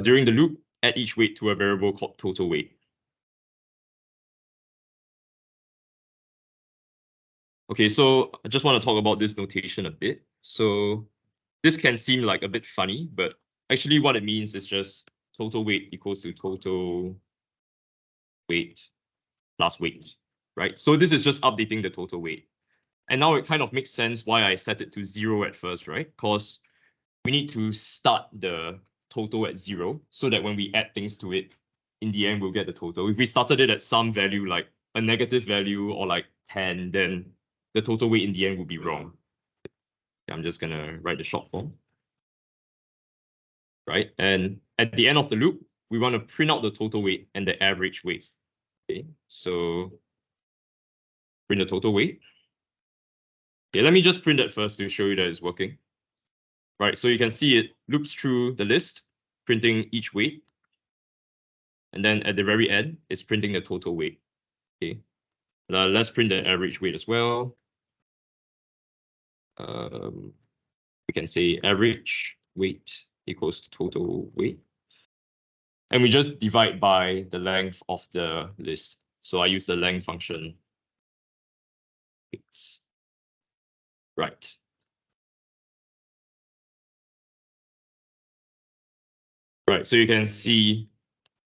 During the loop, add each weight to a variable called total weight. Okay, so I just want to talk about this notation a bit. So this can seem like a bit funny, but actually what it means is just total weight equals to total weight plus weight, right? So this is just updating the total weight. And now it kind of makes sense why I set it to 0 at first, right? Because we need to start the total at 0 so that when we add things to it, in the end, we'll get the total. If we started it at some value, like a negative value or like 10, then the total weight in the end will be wrong. I'm just gonna write the short form, right? And at the end of the loop, we want to print out the total weight and the average weight. Okay, so print the total weight. Okay, let me just print that first to show you that it's working. Right, so you can see it loops through the list, printing each weight. And then at the very end, it's printing the total weight. Okay, let's print the average weight as well. We can say average weight equals total weight. And we just divide by the length of the list. So I use the length function. It's right. Right, so you can see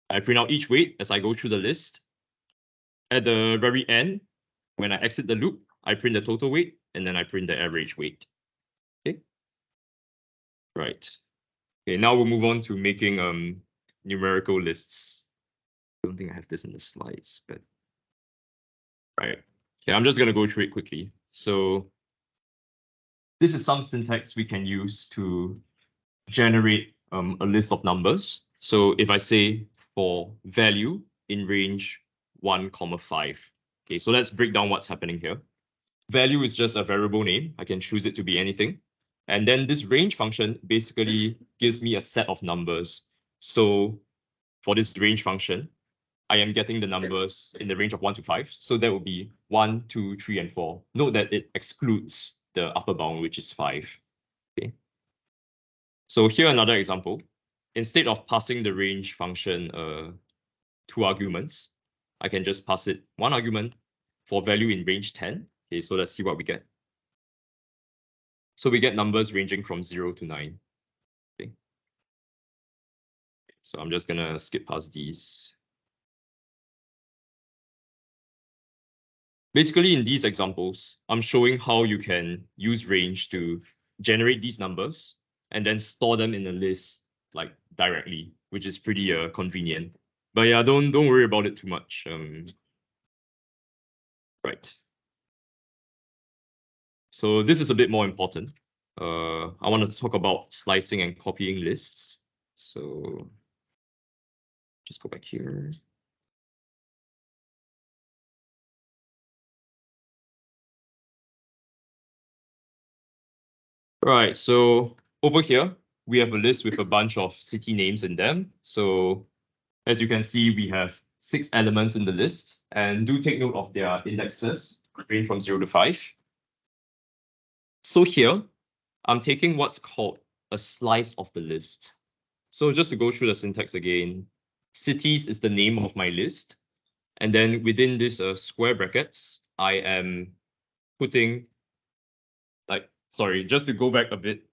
I print out each weight as I go through the list. At the very end, when I exit the loop, I print the total weight and then I print the average weight. Okay. Right. Okay, now we'll move on to making numerical lists. I don't think I have this in the slides, but right. Okay, I'm just gonna go through it quickly. So this is some syntax we can use to generate a list of numbers. So if I say for value in range 1, 5. Okay, so let's break down what's happening here. Value is just a variable name. I can choose it to be anything. And then this range function basically gives me a set of numbers. So for this range function, I am getting the numbers in the range of 1 to 5. So that would be 1, 2, 3, and 4. Note that it excludes the upper bound, which is 5. Okay. So here another example. Instead of passing the range function 2 arguments, I can just pass it 1 argument for value in range 10. Okay, so let's see what we get. So we get numbers ranging from 0 to 9. Okay. So I'm just gonna skip past these. Basically, in these examples, I'm showing how you can use range to generate these numbers and then store them in a list like directly, which is pretty convenient. But yeah, don't worry about it too much. Right. So this is a bit more important. I want to talk about slicing and copying lists. So just go back here. Right, so over here, we have a list with a bunch of city names in them. So as you can see, we have 6 elements in the list, and do take note of their indexes, range from 0 to 5. So here, I'm taking what's called a slice of the list. So just to go through the syntax again, cities is the name of my list. And then within this square brackets, I am putting, like, sorry, just to go back a bit,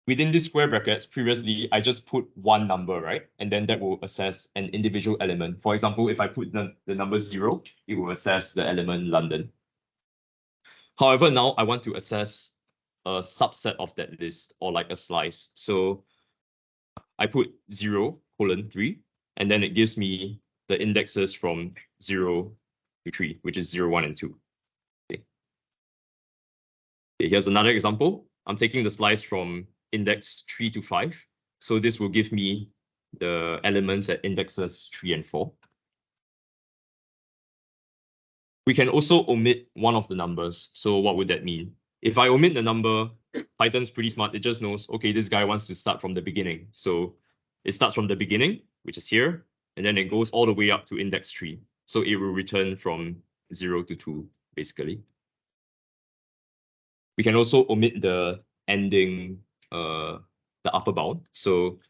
within these square brackets, previously, I just put one number, right? And then that will assess an individual element. For example, if I put the number 0, it will assess the element London. However, now I want to assess a subset of that list, or like a slice. So I put 0:3, and then it gives me the indexes from 0 to 3, which is 0, 1, and 2. Okay, here's another example. I'm taking the slice from index 3 to 5. So this will give me the elements at indexes 3 and 4. We can also omit one of the numbers. So what would that mean? If I omit the number, Python's pretty smart. It just knows, okay, this guy wants to start from the beginning. So it starts from the beginning, which is here, and then it goes all the way up to index 3. So it will return from 0 to 2, basically. We can also omit the ending, the upper bound. So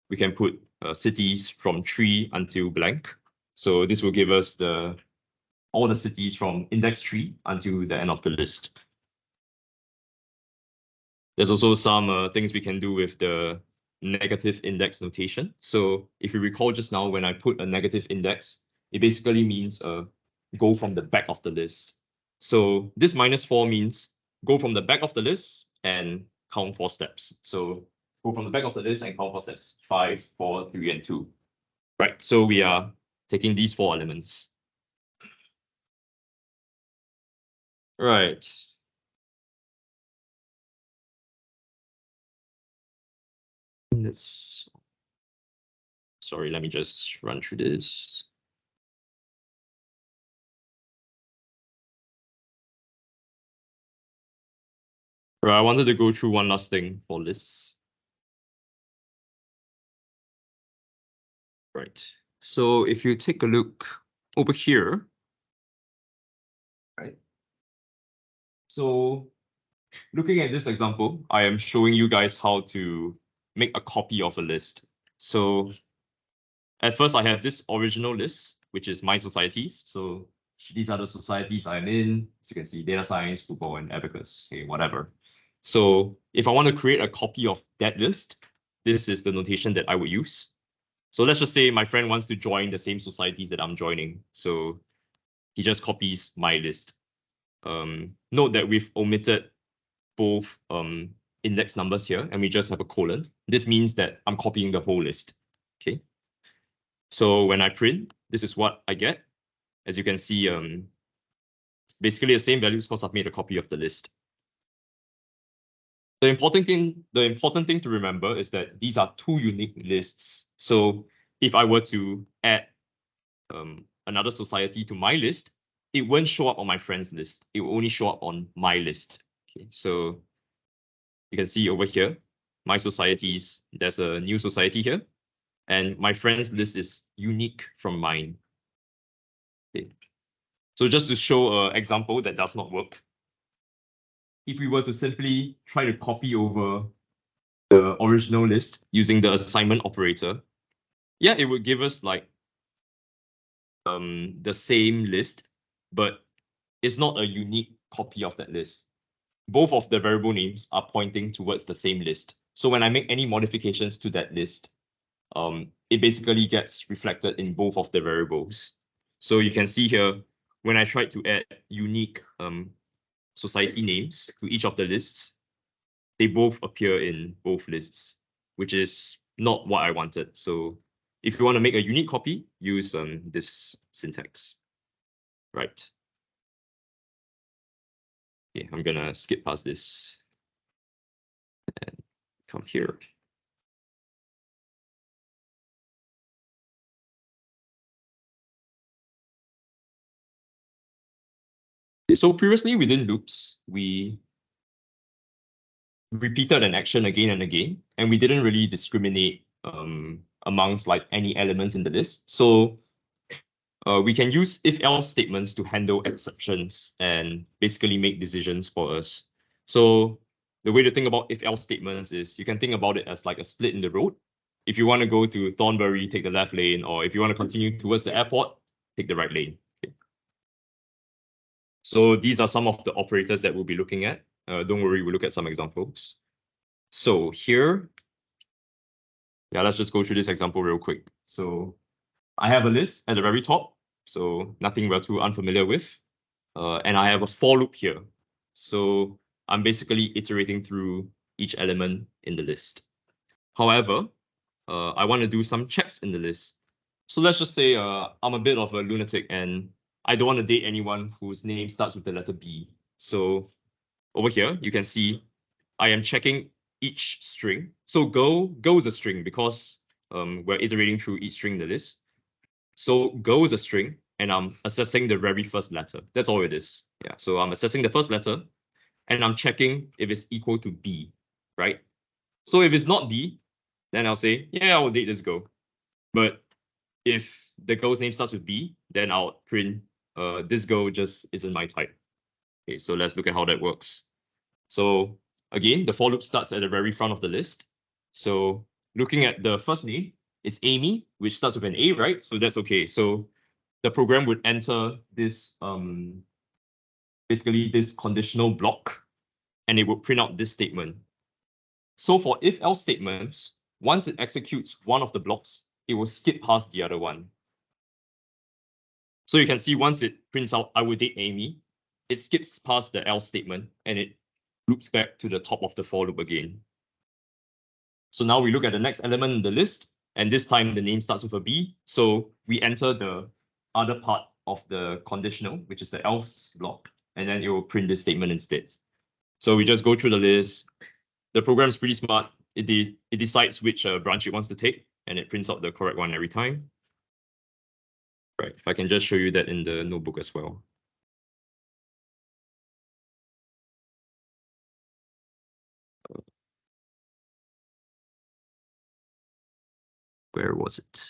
we can put cities from 3 until blank. So this will give us all the cities from index 3 until the end of the list. There's also some things we can do with the negative index notation. So if you recall just now, when I put a negative index, it basically means go from the back of the list. So this -4 means go from the back of the list and count 4 steps. So go from the back of the list and count 4 steps, 5, 4, 3, and 2. Right, so we are taking these 4 elements. Right. Sorry, let me just run through this. Right, I wanted to go through one last thing for lists. Right, so if you take a look over here, right? So looking at this example, I am showing you guys how to make a copy of a list. So at first I have this original list, which is my societies. So these are the societies I'm in. As you can see, data science, football, and abacus, say whatever. So if I want to create a copy of that list, this is the notation that I would use. So let's just say my friend wants to join the same societies that I'm joining. So he just copies my list. Note that we've omitted both index numbers here, and we just have a colon. This means that I'm copying the whole list. Okay. So when I print, this is what I get. As you can see, basically the same values because I've made a copy of the list. The important thing to remember is that these are 2 unique lists. So if I were to add another society to my list, it won't show up on my friend's list. It will only show up on my list. Okay, so you can see over here, my societies, there's a new society here, and my friend's list is unique from mine. Okay. So just to show an example that does not work, if we were to simply try to copy over the original list using the assignment operator, yeah, it would give us like the same list, but it's not a unique copy of that list. Both of the variable names are pointing towards the same list. So when I make any modifications to that list, it basically gets reflected in both of the variables. So you can see here, when I tried to add unique society names to each of the lists, they both appear in both lists, which is not what I wanted. So if you want to make a unique copy, use this syntax, right? Okay, I'm gonna skip past this and come here. So previously within loops, we repeated an action again and again, and we didn't really discriminate amongst like any elements in the list. So we can use if-else statements to handle exceptions and basically make decisions for us. So the way to think about if-else statements is you can think about it as like a split in the road. If you want to go to Thornbury, take the left lane, or if you want to continue towards the airport, take the right lane. Okay. So these are some of the operators that we'll be looking at. Don't worry, we'll look at some examples. So here, yeah, let's just go through this example real quick. So I have a list at the very top, so nothing we're too unfamiliar with. And I have a for loop here. So I'm basically iterating through each element in the list. However, I want to do some checks in the list. So let's just say I'm a bit of a lunatic and I don't want to date anyone whose name starts with the letter B. So over here, you can see I am checking each string. So go is a string because we're iterating through each string in the list. So go is a string, and I'm assessing the very first letter. That's all it is. Yeah. So I'm assessing the first letter, and I'm checking if it's equal to B, right? So if it's not B, then I'll say, yeah, I'll date this go. But if the girl's name starts with B, then I'll print this girl just isn't my type. Okay, so let's look at how that works. So again, the for loop starts at the very front of the list. So looking at the first name, it's Amy, which starts with an A, right? So that's okay. So the program would enter this basically this conditional block, and it would print out this statement. So for if-else statements, once it executes one of the blocks, it will skip past the other one. So you can see once it prints out I will date Amy, it skips past the else statement and it loops back to the top of the for loop again. So now we look at the next element in the list, and this time the name starts with a B. So we enter the other part of the conditional, which is the else block, and then it will print this statement instead. So we just go through the list. The program is pretty smart. It decides which branch it wants to take, and it prints out the correct one every time. Right, if I can just show you that in the notebook as well. Where was it?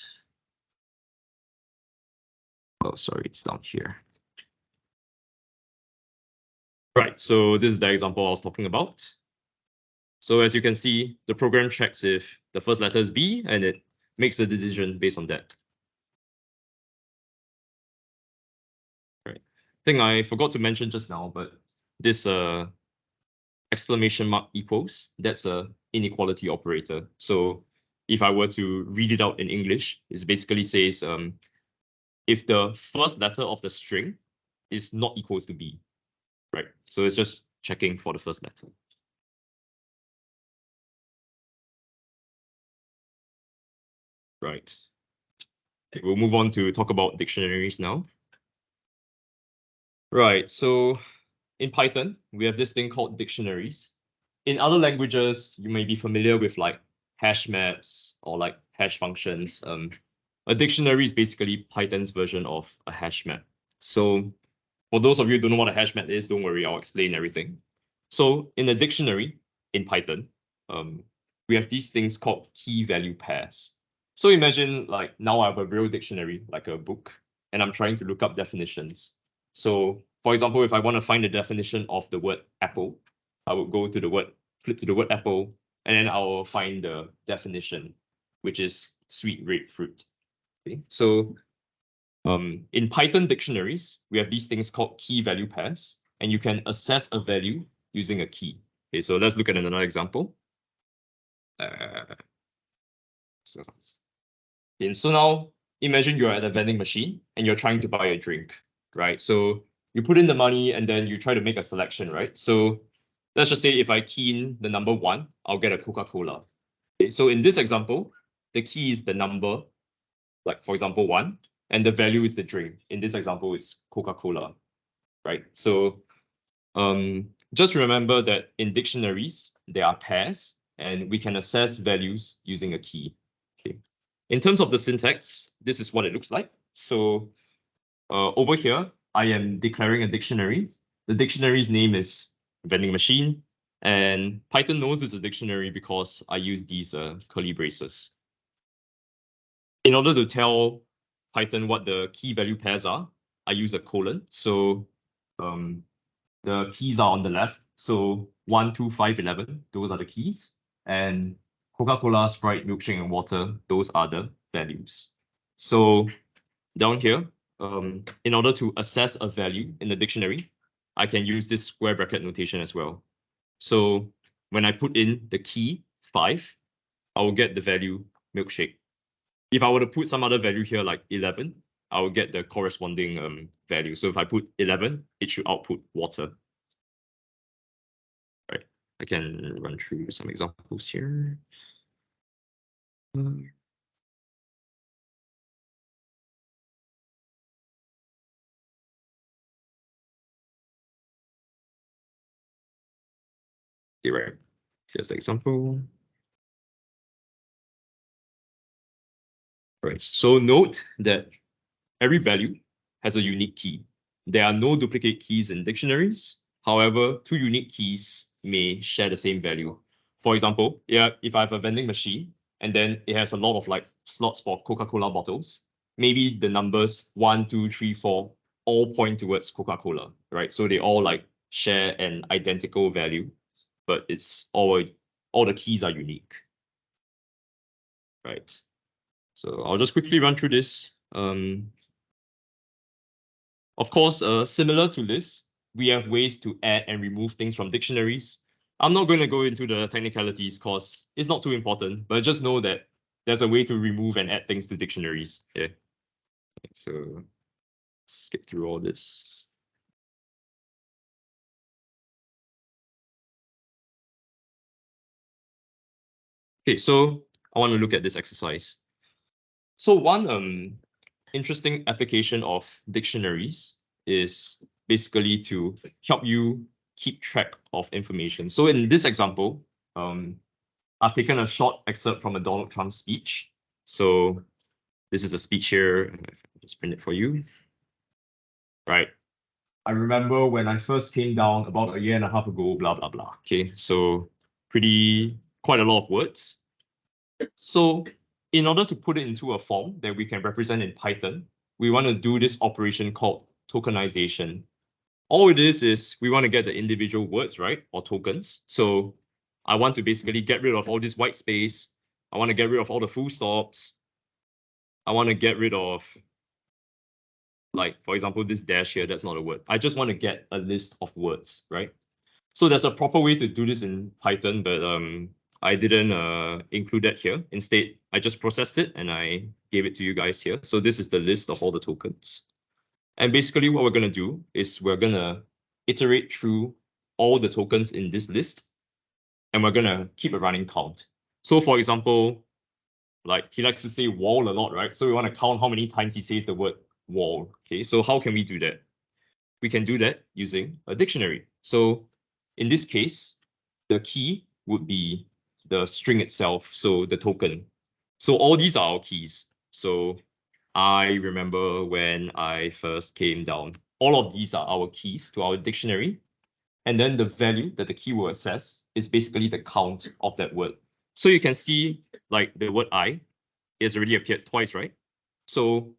Oh, sorry, it's down here. Right, so this is the example I was talking about. So as you can see, the program checks if the first letter is B, and it makes a decision based on that. Right. I think I forgot to mention just now, but this exclamation mark equals, that's a inequality operator. So if I were to read it out in English, it basically says if the first letter of the string is not equals to B, right? So it's just checking for the first letter. Right. Okay, we'll move on to talk about dictionaries now. Right, so in Python, we have this thing called dictionaries. In other languages, you may be familiar with like hash maps or like hash functions. A dictionary is basically Python's version of a hash map. So for those of you who don't know what a hash map is, don't worry, I'll explain everything. So in a dictionary in Python, we have these things called key value pairs. So imagine like now I have a real dictionary, like a book, and I'm trying to look up definitions. So for example, if I want to find the definition of the word apple, I would go to the word, flip to the word apple, and then I will find the definition, which is sweet red fruit. Okay, so in Python dictionaries, we have these things called key value pairs, and you can assess a value using a key. Okay, so let's look at another example. And so now imagine you're at a vending machine and you're trying to buy a drink, right? So you put in the money and then you try to make a selection, right? So let's just say if I key in the number 1, I'll get a Coca-Cola. Okay, so in this example, the key is the number, like for example 1, and the value is the drink. In this example, is Coca-Cola, right? So just remember that in dictionaries, there are pairs, and we can access values using a key. Okay. In terms of the syntax, this is what it looks like. So over here, I am declaring a dictionary. The dictionary's name is vending machine, and Python knows it's a dictionary because I use these curly braces. In order to tell Python what the key value pairs are, I use a colon. So the keys are on the left. So 1, 2, 5, 11, those are the keys. And Coca-Cola, Sprite, milkshake, and water, those are the values. So down here, in order to assess a value in the dictionary, I can use this square bracket notation as well. So when I put in the key 5, I will get the value milkshake. If I were to put some other value here like 11, I will get the corresponding value. So if I put 11, it should output water. Right. I can run through some examples here. Okay, right. Here's the example. Right. So note that every value has a unique key. There are no duplicate keys in dictionaries. However, 2 unique keys may share the same value. For example, yeah, if I have a vending machine and then it has a lot of like slots for Coca-Cola bottles, maybe the numbers 1, 2, 3, 4 all point towards Coca-Cola, right? So they all like share an identical value, but it's all the keys are unique, right? So I'll just quickly run through this. Of course, similar to this, we have ways to add and remove things from dictionaries. I'm not going to go into the technicalities because it's not too important, but just know that there's a way to remove and add things to dictionaries. Yeah. So skip through all this. Okay, so I want to look at this exercise. So one interesting application of dictionaries is basically to help you keep track of information. So in this example, I've taken a short excerpt from a Donald Trump speech. So this is a speech here. I'll just print it for you. Right. I remember when I first came down about a year and a half ago, blah, blah, blah. Okay, so quite a lot of words. So in order to put it into a form that we can represent in Python, we want to do this operation called tokenization. All it is we want to get the individual words, right, or tokens. So I want to basically get rid of all this white space. I want to get rid of all the full stops. I want to get rid of, like, for example, this dash here, that's not a word. I just want to get a list of words, right? So there's a proper way to do this in Python, but I didn't include that here. Instead, I just processed it and I gave it to you guys here. So this is the list of all the tokens. And basically what we're going to do is we're going to iterate through all the tokens in this list, and we're going to keep a running count. So for example, like he likes to say wall a lot, right? So we want to count how many times he says the word wall. Okay, so how can we do that? We can do that using a dictionary. So in this case, the key would be the string itself, so the token. So all these are our keys. So I remember when I first came down. All of these are our keys to our dictionary. And then the value that the key will access is basically the count of that word. So you can see like the word I has already appeared twice, right? So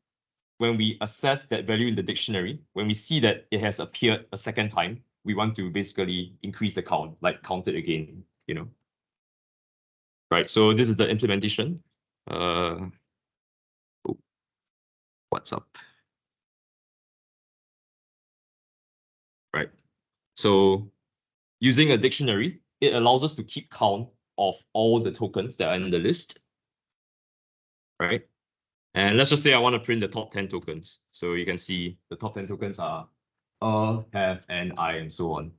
when we assess that value in the dictionary, when we see that it has appeared a second time, we want to basically increase the count, like count it again, you know. Right, so this is the implementation. What's up? Right, so using a dictionary, it allows us to keep count of all the tokens that are in the list, right? And let's just say I want to print the top 10 tokens. So you can see the top 10 tokens are have, and I, and so on.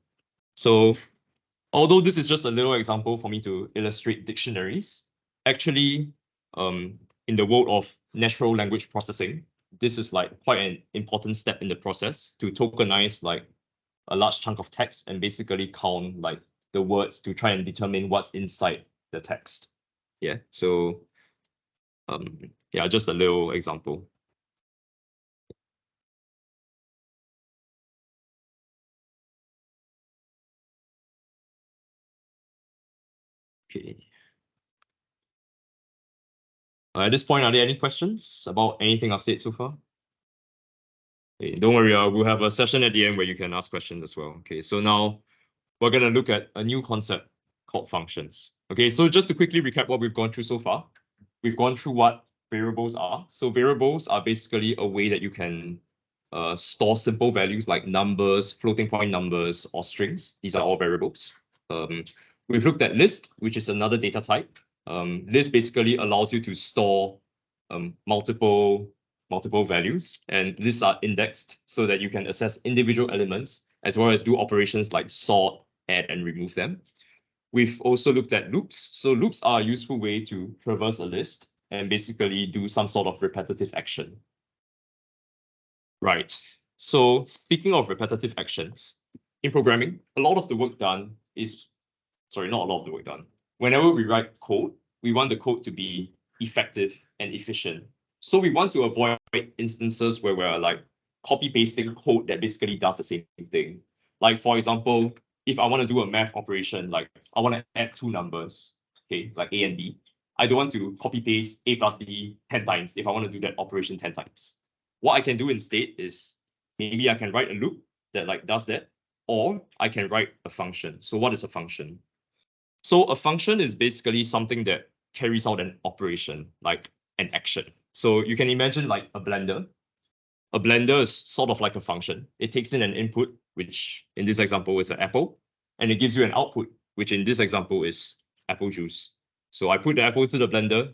So although this is just a little example for me to illustrate dictionaries, actually, in the world of natural language processing, this is like quite an important step in the process to tokenize like a large chunk of text and basically count like the words to try and determine what's inside the text. Yeah, so yeah, just a little example. Okay. At this point, are there any questions about anything I've said so far? Okay, don't worry, we'll have a session at the end where you can ask questions as well. Okay, so now we're going to look at a new concept called functions. Okay, so just to quickly recap what we've gone through so far, we've gone through what variables are. So variables are basically a way that you can store simple values like numbers, floating point numbers, or strings. These are all variables. We've looked at list, which is another data type. List basically allows you to store multiple values, and lists are indexed so that you can access individual elements as well as do operations like sort, add, and remove them. We've also looked at loops. So loops are a useful way to traverse a list and basically do some sort of repetitive action. Right. So speaking of repetitive actions, in programming, a lot of the work done is, sorry, not a lot of the work done. Whenever we write code, we want the code to be effective and efficient. So we want to avoid instances where we're like copy pasting code that basically does the same thing. Like for example, if I want to do a math operation, like I want to add two numbers, okay, like A and B, I don't want to copy paste A plus B 10 times if I want to do that operation 10 times. What I can do instead is maybe I can write a loop that like does that, or I can write a function. So what is a function? So a function is basically something that carries out an operation, like an action. So you can imagine like a blender. A blender is sort of like a function. It takes in an input, which in this example is an apple, and it gives you an output, which in this example is apple juice. So I put the apple to the blender.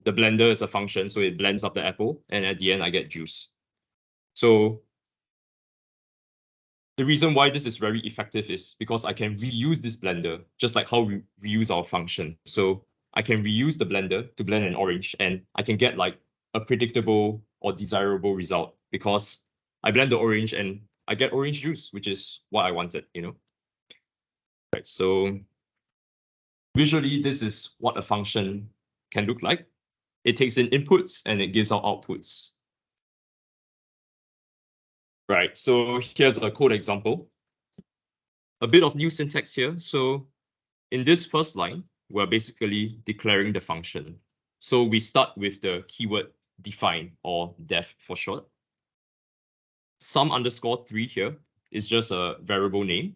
The blender is a function, so it blends up the apple, and at the end I get juice. So the reason why this is very effective is because I can reuse this blender, just like how we reuse our function. So I can reuse the blender to blend an orange, and I can get like a predictable or desirable result because I blend the orange and I get orange juice, which is what I wanted, you know? Right, so visually, this is what a function can look like. It takes in inputs and it gives out outputs. Right, so here's a code example. A bit of new syntax here. So in this first line, we're basically declaring the function. So we start with the keyword define, or def for short. Sum_3 here is just a variable name.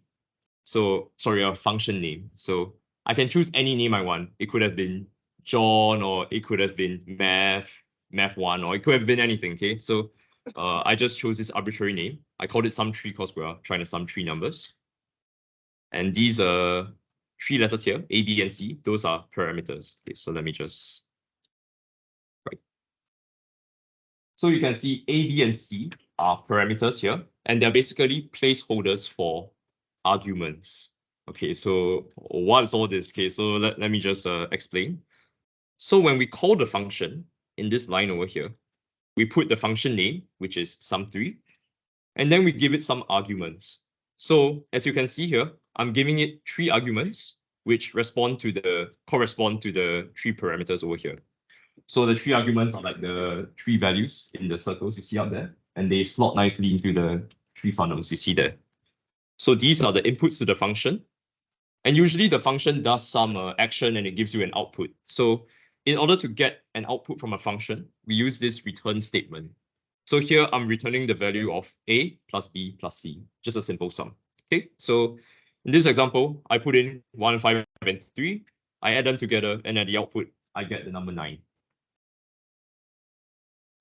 So sorry, a function name. So I can choose any name I want. It could have been John, or it could have been math1, or it could have been anything. Okay, so I just chose this arbitrary name. I called it sum3 because we're trying to sum 3 numbers. And these are 3 letters here, A, B, and C. Those are parameters. Okay, so let me just write. So you can see A, B, and C are parameters here, and they're basically placeholders for arguments. Okay, so what's all this? Okay, so let me just explain. So when we call the function in this line over here, we put the function name, which is sum3, and then we give it some arguments. So as you can see here, I'm giving it 3 arguments, which correspond to the 3 parameters over here. So the 3 arguments are like the 3 values in the circles you see up there, and they slot nicely into the 3 funnels you see there. So these are the inputs to the function. And usually the function does some action and it gives you an output. So in order to get an output from a function, we use this return statement. So here I'm returning the value of A plus B plus C, just a simple sum. Okay, so in this example, I put in 1, 5, and 3. I add them together, and at the output, I get the number 9.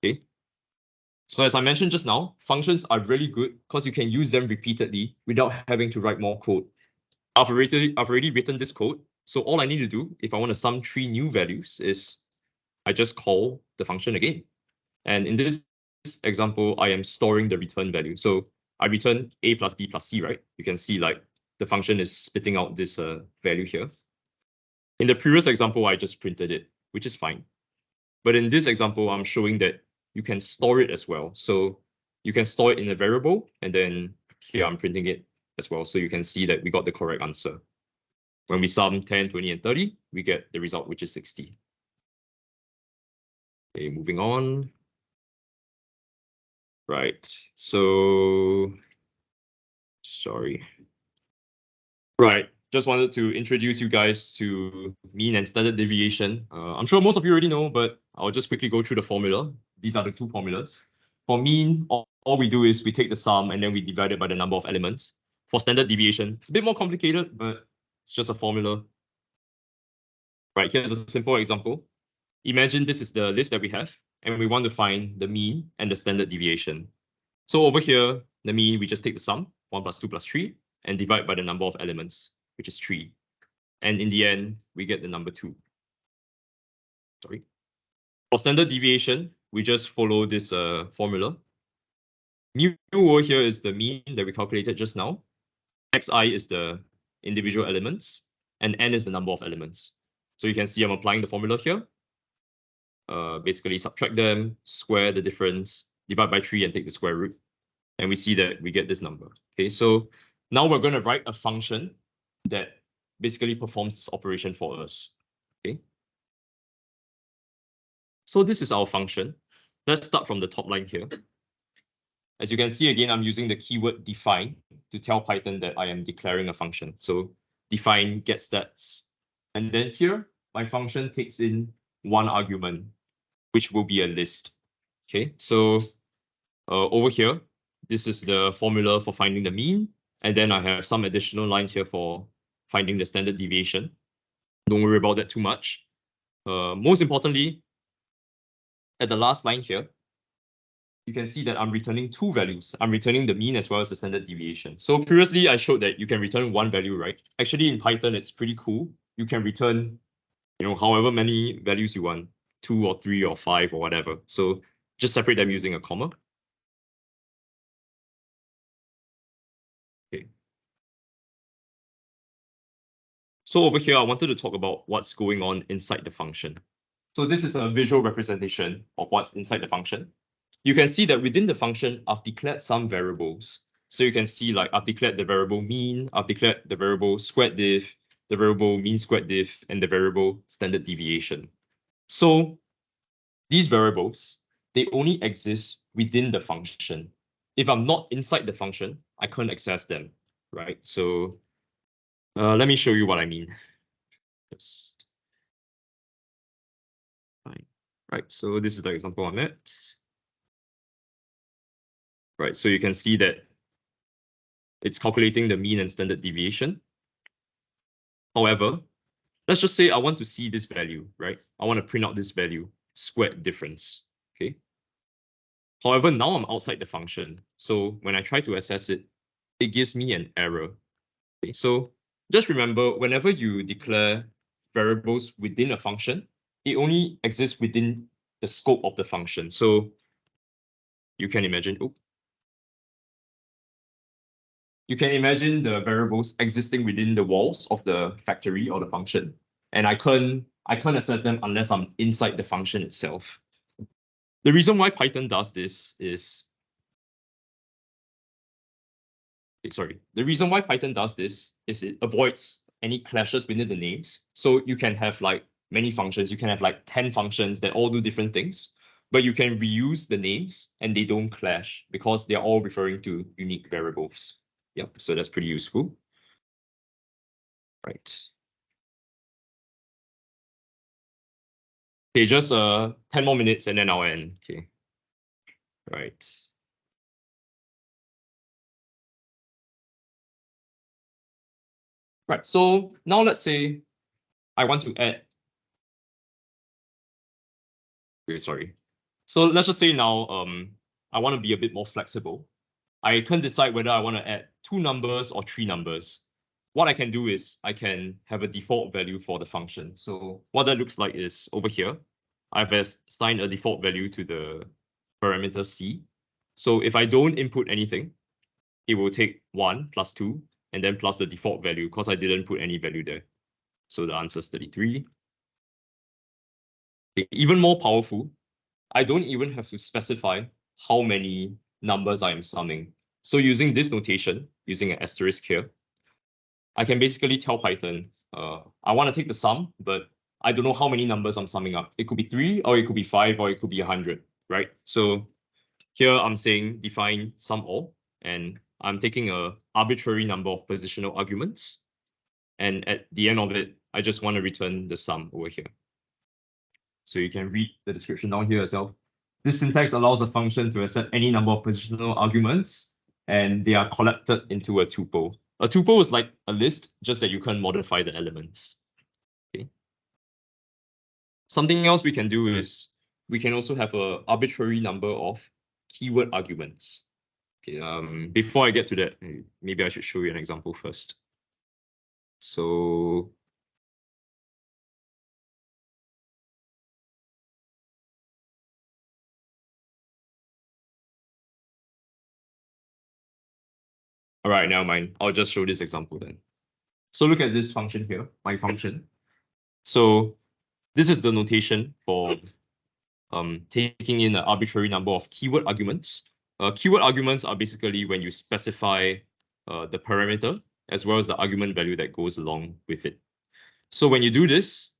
Okay. So as I mentioned just now, functions are really good because you can use them repeatedly without having to write more code. I've already written this code. So all I need to do if I want to sum 3 new values is I just call the function again. And in this example, I am storing the return value. So I return a plus b plus c, right? You can see like the function is spitting out this value here. In the previous example, I just printed it, which is fine. But in this example, I'm showing that you can store it as well. So you can store it in a variable, and then here I'm printing it as well. So you can see that we got the correct answer. When we sum 10, 20, and 30, we get the result, which is 60. Okay, moving on. Right, so sorry. Right, just wanted to introduce you guys to mean and standard deviation. I'm sure most of you already know, but I'll just quickly go through the formula. These are the two formulas. For mean, all we do is we take the sum and then we divide it by the number of elements. For standard deviation, it's a bit more complicated, but it's just a formula. Right, here's a simple example. Imagine this is the list that we have, and we want to find the mean and the standard deviation. So over here, the mean, we just take the sum, 1 plus 2 plus 3, and divide by the number of elements, which is 3. And in the end, we get the number 2. Sorry. For standard deviation, we just follow this formula. Mu over here is the mean that we calculated just now. Xi is the individual elements, and n is the number of elements. So you can see I'm applying the formula here. Basically subtract them, square the difference, divide by 3 and take the square root. And we see that we get this number. Okay, so now we're going to write a function that basically performs this operation for us. Okay. So this is our function. Let's start from the top line here. As you can see, again, I'm using the keyword define to tell Python that I am declaring a function. So define get stats. And then here, my function takes in one argument, which will be a list. Okay, so over here, this is the formula for finding the mean. And then I have some additional lines here for finding the standard deviation. Don't worry about that too much. Most importantly, at the last line here, you can see that I'm returning two values. I'm returning the mean as well as the standard deviation. So previously, I showed that you can return one value, right? Actually, in Python, it's pretty cool. You can return, however many values you want, 2 or 3 or 5 or whatever. So just separate them using a comma. Okay. So over here, I wanted to talk about what's going on inside the function. So this is a visual representation of what's inside the function. You can see that within the function, I've declared some variables. So you can see like I've declared the variable mean, I've declared the variable squared diff, the variable mean squared diff, and the variable standard deviation. So these variables, they only exist within the function. If I'm not inside the function, I can't access them, right? So let me show you what I mean. Just fine. Right, so this is the example I'm at. Right, so you can see that it's calculating the mean and standard deviation. However, let's just say I want to see this value, right? I want to print out this value, squared difference, okay? However, now I'm outside the function. So when I try to access it, it gives me an error. Okay, so just remember, whenever you declare variables within a function, it only exists within the scope of the function. So you can imagine, you can imagine the variables existing within the walls of the factory or the function. And I can't access them unless I'm inside the function itself. The reason why Python does this is, the reason why Python does this is it avoids any clashes within the names. So you can have like many functions, you can have like 10 functions that all do different things, but you can reuse the names and they don't clash because they're all referring to unique variables. Yep, so that's pretty useful. Right. Okay, just 10 more minutes and then I'll end. Okay. Right. Right, so now let's say I want to add. Okay, sorry. So let's just say now I want to be a bit more flexible. I can't decide whether I want to add 2 numbers or 3 numbers. What I can do is I can have a default value for the function. So what that looks like is over here, I've assigned a default value to the parameter c. So if I don't input anything, it will take 1 plus 2 and then plus the default value because I didn't put any value there. So the answer is 33. Okay, even more powerful, I don't even have to specify how many numbers I am summing. So using this notation, using an asterisk here, I can basically tell Python, I want to take the sum, but I don't know how many numbers I'm summing up. It could be 3, or it could be 5, or it could be 100, right? So here I'm saying define sum all, and I'm taking an arbitrary number of positional arguments. And at the end of it, I just want to return the sum over here. So you can read the description down here as well. This syntax allows a function to accept any number of positional arguments, and they are collected into a tuple. A tuple is like a list, just that you can modify the elements. Okay. Something else we can do is we can also have an arbitrary number of keyword arguments. Okay. Before I get to that, maybe I should show you an example first. So all right, never mind. I'll just show this example then. So look at this function here, my function. So this is the notation for taking in an arbitrary number of keyword arguments. Keyword arguments are basically when you specify the parameter as well as the argument value that goes along with it. So when you do this,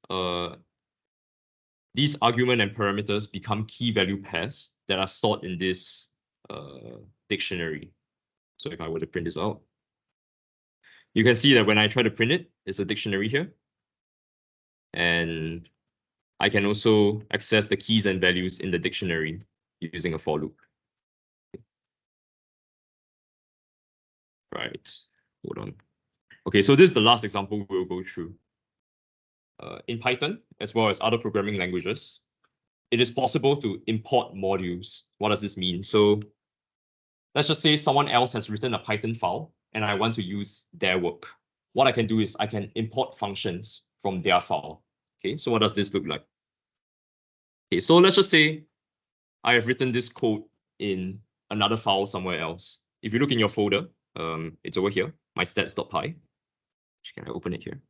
these argument and parameters become key value pairs that are stored in this dictionary. So if I were to print this out, you can see that when I try to print it, it's a dictionary here. And I can also access the keys and values in the dictionary using a for loop. Right, hold on. Okay, so this is the last example we'll go through. In Python, as well as other programming languages, it is possible to import modules. What does this mean? So let's just say someone else has written a Python file and I want to use their work. What I can do is I can import functions from their file. Okay, so what does this look like? Okay, so let's just say I have written this code in another file somewhere else. If you look in your folder, it's over here, my stats.py. Can I open it here?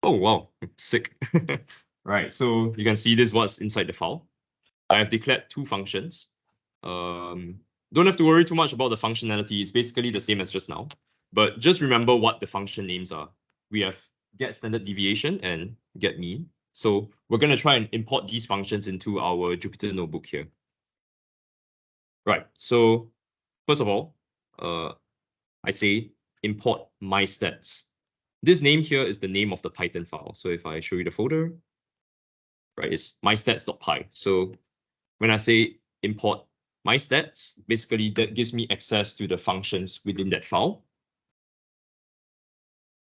Oh, wow, sick. Right, so you can see this was inside the file. I have declared two functions. Don't have to worry too much about the functionality. It's basically the same as just now. But just remember what the function names are. We have get standard deviation and get mean. So we're going to try and import these functions into our Jupyter notebook here. Right, so first of all, I say import my stats. This name here is the name of the Python file. So if I show you the folder, right, it's mystats.py. So when I say import my stats, basically that gives me access to the functions within that file.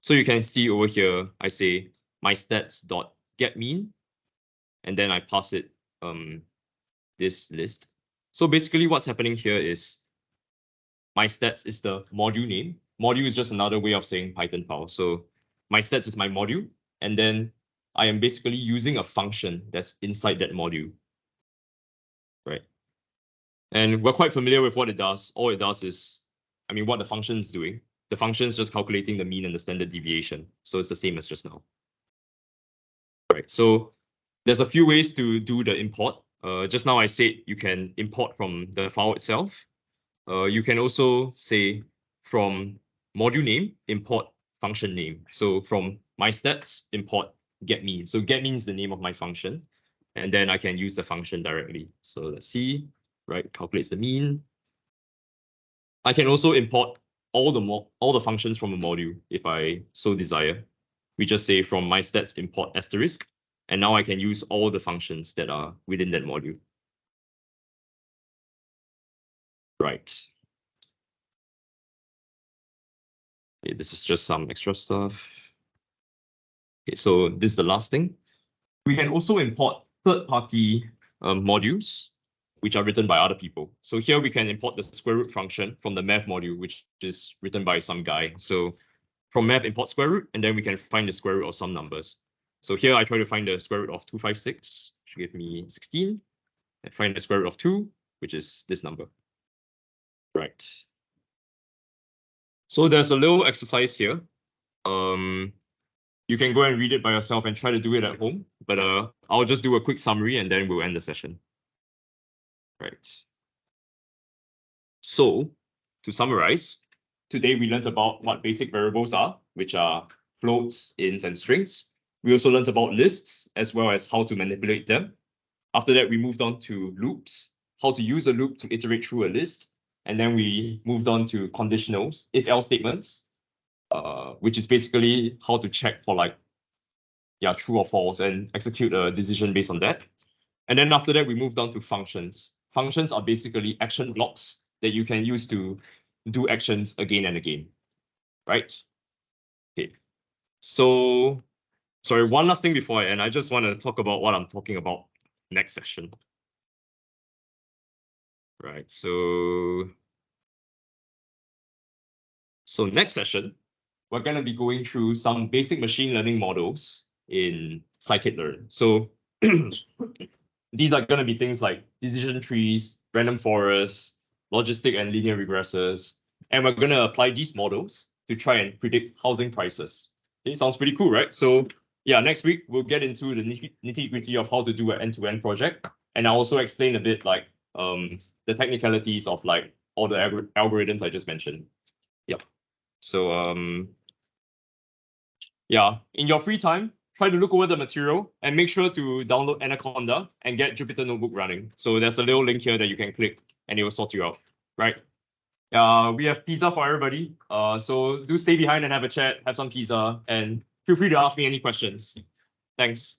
So you can see over here, I say mystats.getMean, and then I pass it this list. So basically what's happening here is my stats is the module name. Module is just another way of saying Python file. So my stats is my module, and then I am basically using a function that's inside that module, right? And we're quite familiar with what it does. All it does is, I mean, what the function is doing. The function is just calculating the mean and the standard deviation. So it's the same as just now. Right, so there's a few ways to do the import. Just now I said you can import from the file itself. You can also say from module name, import function name. So from my stats, import getMean. So getMean is the name of my function, and then I can use the function directly. So let's see, right, calculates the mean. I can also import all the functions from a module if I so desire. We just say from my stats import asterisk, and now I can use all the functions that are within that module. Right. Okay, this is just some extra stuff. Okay, so this is the last thing. We can also import third-party modules, which are written by other people. So here we can import the square root function from the math module, which is written by some guy. So from math, import square root, and then we can find the square root of some numbers. So here I try to find the square root of 256, which give me 16. and find the square root of 2, which is this number. Right. So there's a little exercise here. You can go and read it by yourself and try to do it at home, but I'll just do a quick summary and then we'll end the session. Right. So to summarize, today we learned about what basic variables are, which are floats, ints, and strings. We also learned about lists as well as how to manipulate them. After that, we moved on to loops, how to use a loop to iterate through a list. And then we moved on to conditionals, if-else statements, which is basically how to check for like, true or false and execute a decision based on that. And then after that, we moved on to functions. Functions are basically action blocks that you can use to do actions again and again, right? Okay, so sorry, one last thing before I end, I just want to talk about what I'm talking about next session. Right, so next session, we're going to be going through some basic machine learning models in scikit-learn. So these are going to be things like decision trees, random forests, logistic and linear regressors, and we're going to apply these models to try and predict housing prices. It sounds pretty cool, right? So yeah, next week we'll get into the nitty-gritty of how to do an end-to-end project, and I'll also explain a bit like the technicalities of like all the algorithms I just mentioned. Yeah. So yeah, in your free time, try to look over the material and make sure to download Anaconda and get Jupyter Notebook running. So there's a little link here that you can click and it will sort you out, right? We have pizza for everybody. So do stay behind and have a chat, have some pizza, and feel free to ask me any questions. Thanks.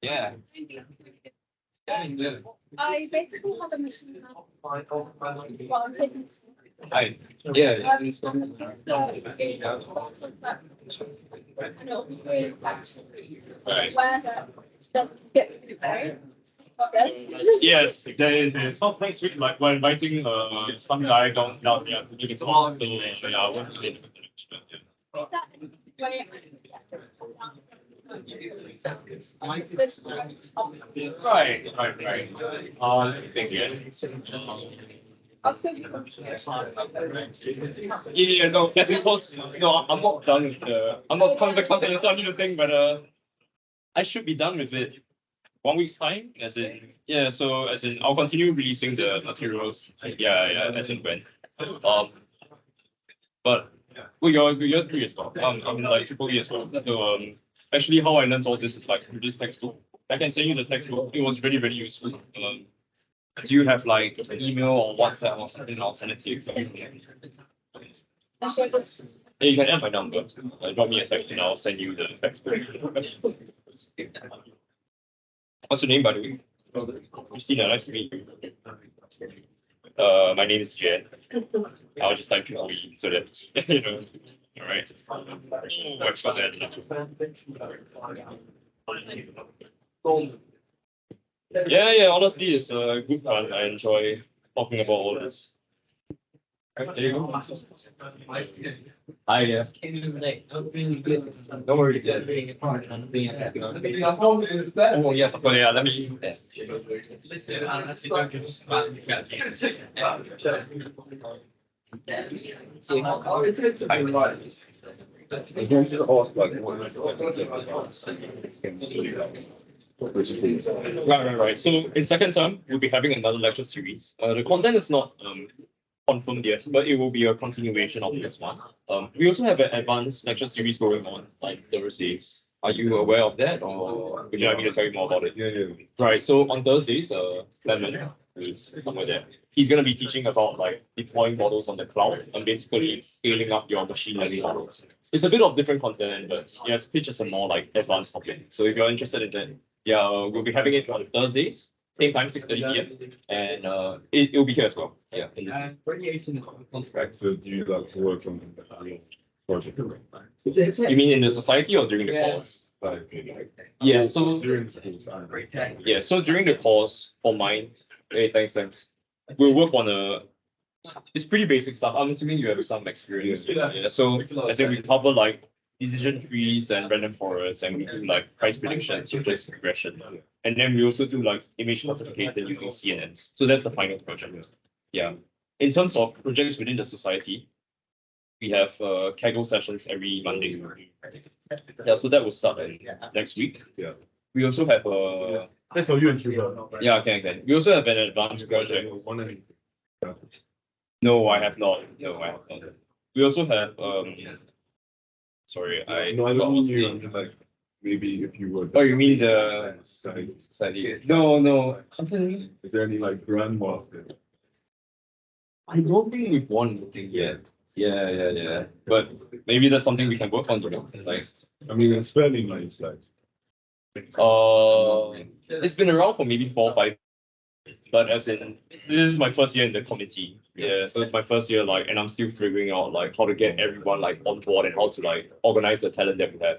Yeah. I basically have a machine. Hi. Yeah. Yes, there's not next week, like we're inviting some guy down here to give it small. So yeah, I won't be right. Thank you. Yeah, no, that's because no, I'm not done with I'm not done with the content. It's not a thing, but I should be done with it 1 week's time. As in, yeah. So as in, I'll continue releasing the materials. Yeah, as in when. But well, you're 3 as well. I'm like triple E as well. So actually, how I learned all this is like through this textbook. I can send you the textbook. It was really useful. Do you have like an email or WhatsApp or something? I'll send it to you. Yeah, you can add my number. Drop me a text and I'll send you the textbook. What's your name, by the way? Christina, nice to meet you. My name is Jian. I'll just type you so that you know. All right. What's that? Yeah, honestly, it's good fun. I enjoy talking about all this. There you go. Hi, yeah. Don't worry. Oh, yes, but yeah, let me. Right. So in second term, we'll be having another lecture series. The content is not confirmed yet, but it will be a continuation of this one. We also have an advanced lecture series going on, like Thursdays. Are you aware of that, or would you like me to tell you more about it? Yeah. Right. So on Thursdays, Clement, who's somewhere there, he's gonna be teaching about like deploying models on the cloud and basically scaling up your machine learning models. It's a bit of different content, but yes, pitch is a more like advanced topic. So if you're interested in that, yeah, we'll be having it on Thursdays, same time, 6:30 p.m. And it'll be here as well. Yeah. Radiation contract. So do you like to work on the project? You mean in the society or during the course? Yeah, so During the school time. yeah, so during the course for mine, hey, thanks. We'll work on it's pretty basic stuff. I'm assuming you have some experience. Yeah. So as in we cover like decision trees and random forests, and we do like price prediction, surface regression. And then we also do like image classification using CNNs. So that's the final project. Yeah. In terms of projects within the society, we have Kaggle sessions every Monday. Yeah, so that will start next week. Yeah. We also have That's for you and Sugar. yeah, can. We also have an advanced project. One and No, I have not. No, I have not. We also have sorry, I no, I forgot don't mean what's the you. I name. mean like maybe if you were. Oh, you mean the side. study? No. Is there any like grandma? I don't think we've won anything yet. Yeah. But maybe that's something we can work on, you know. Like, I mean, it's fairly nice, like. it's been around for maybe 4 or 5. But as in, this is my first year in the committee. Yeah, so it's my first year, like, and I'm still figuring out like how to get everyone like on board and how to like organize the talent that we have.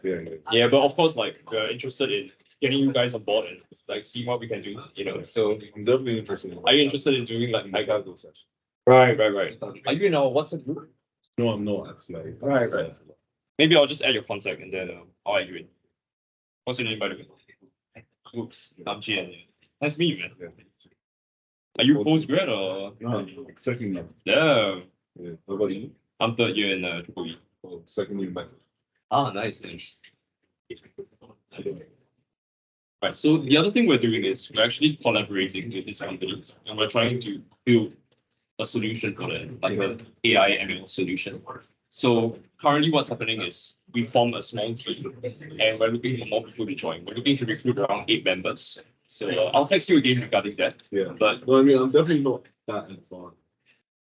Yeah, but of course, like we're interested in getting you guys on board and like see what we can do. You know, so I'm definitely interested. are you interested in doing like Kaggle session? Right. Are you in our WhatsApp group? No, I'm not actually. Right. Maybe I'll just add your contact and then I'll add you in. What's your name, by the way? Oops, I'm Jian. Nice to meet you, man. Yeah. Are you postgrad or? No, second year. Yeah, Yeah. What about you? I'm third year in Triple E. Oh, second year back. Ah, nice. Right, so the other thing we're doing is we're actually collaborating with these companies and we're trying to build a solution for them, like an AI ML solution. So currently what's happening is we form a small team and we're looking for more people to join. We're looking to recruit around 8 members. So I'll text you again regarding that. Yeah. But No, I mean, I'm definitely not that advanced.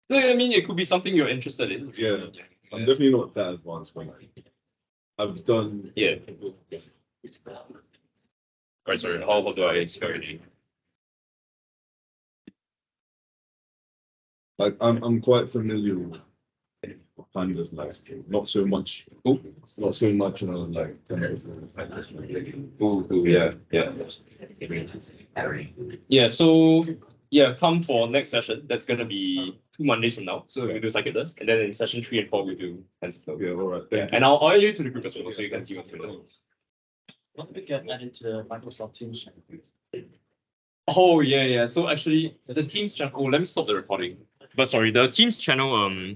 no, I mean, it could be something you're interested in. Yeah. I'm definitely not that advanced, but I've done. Yeah. Right, sorry, how do I spell your name? Like, I'm quite familiar with pandas, like, not so much, like, kind of, Yeah, so yeah, come for next session. That's gonna be 2 Mondays from now. So we do Cyclist, and then in session 3 and 4 we do TensorFlow. yeah, all right. Yeah, and I'll add you to the group as well, so you can see what's going on. What we get added to Microsoft Teams? Oh yeah. So actually, the Teams channel. Oh, let me stop the recording. But sorry, the Teams channel.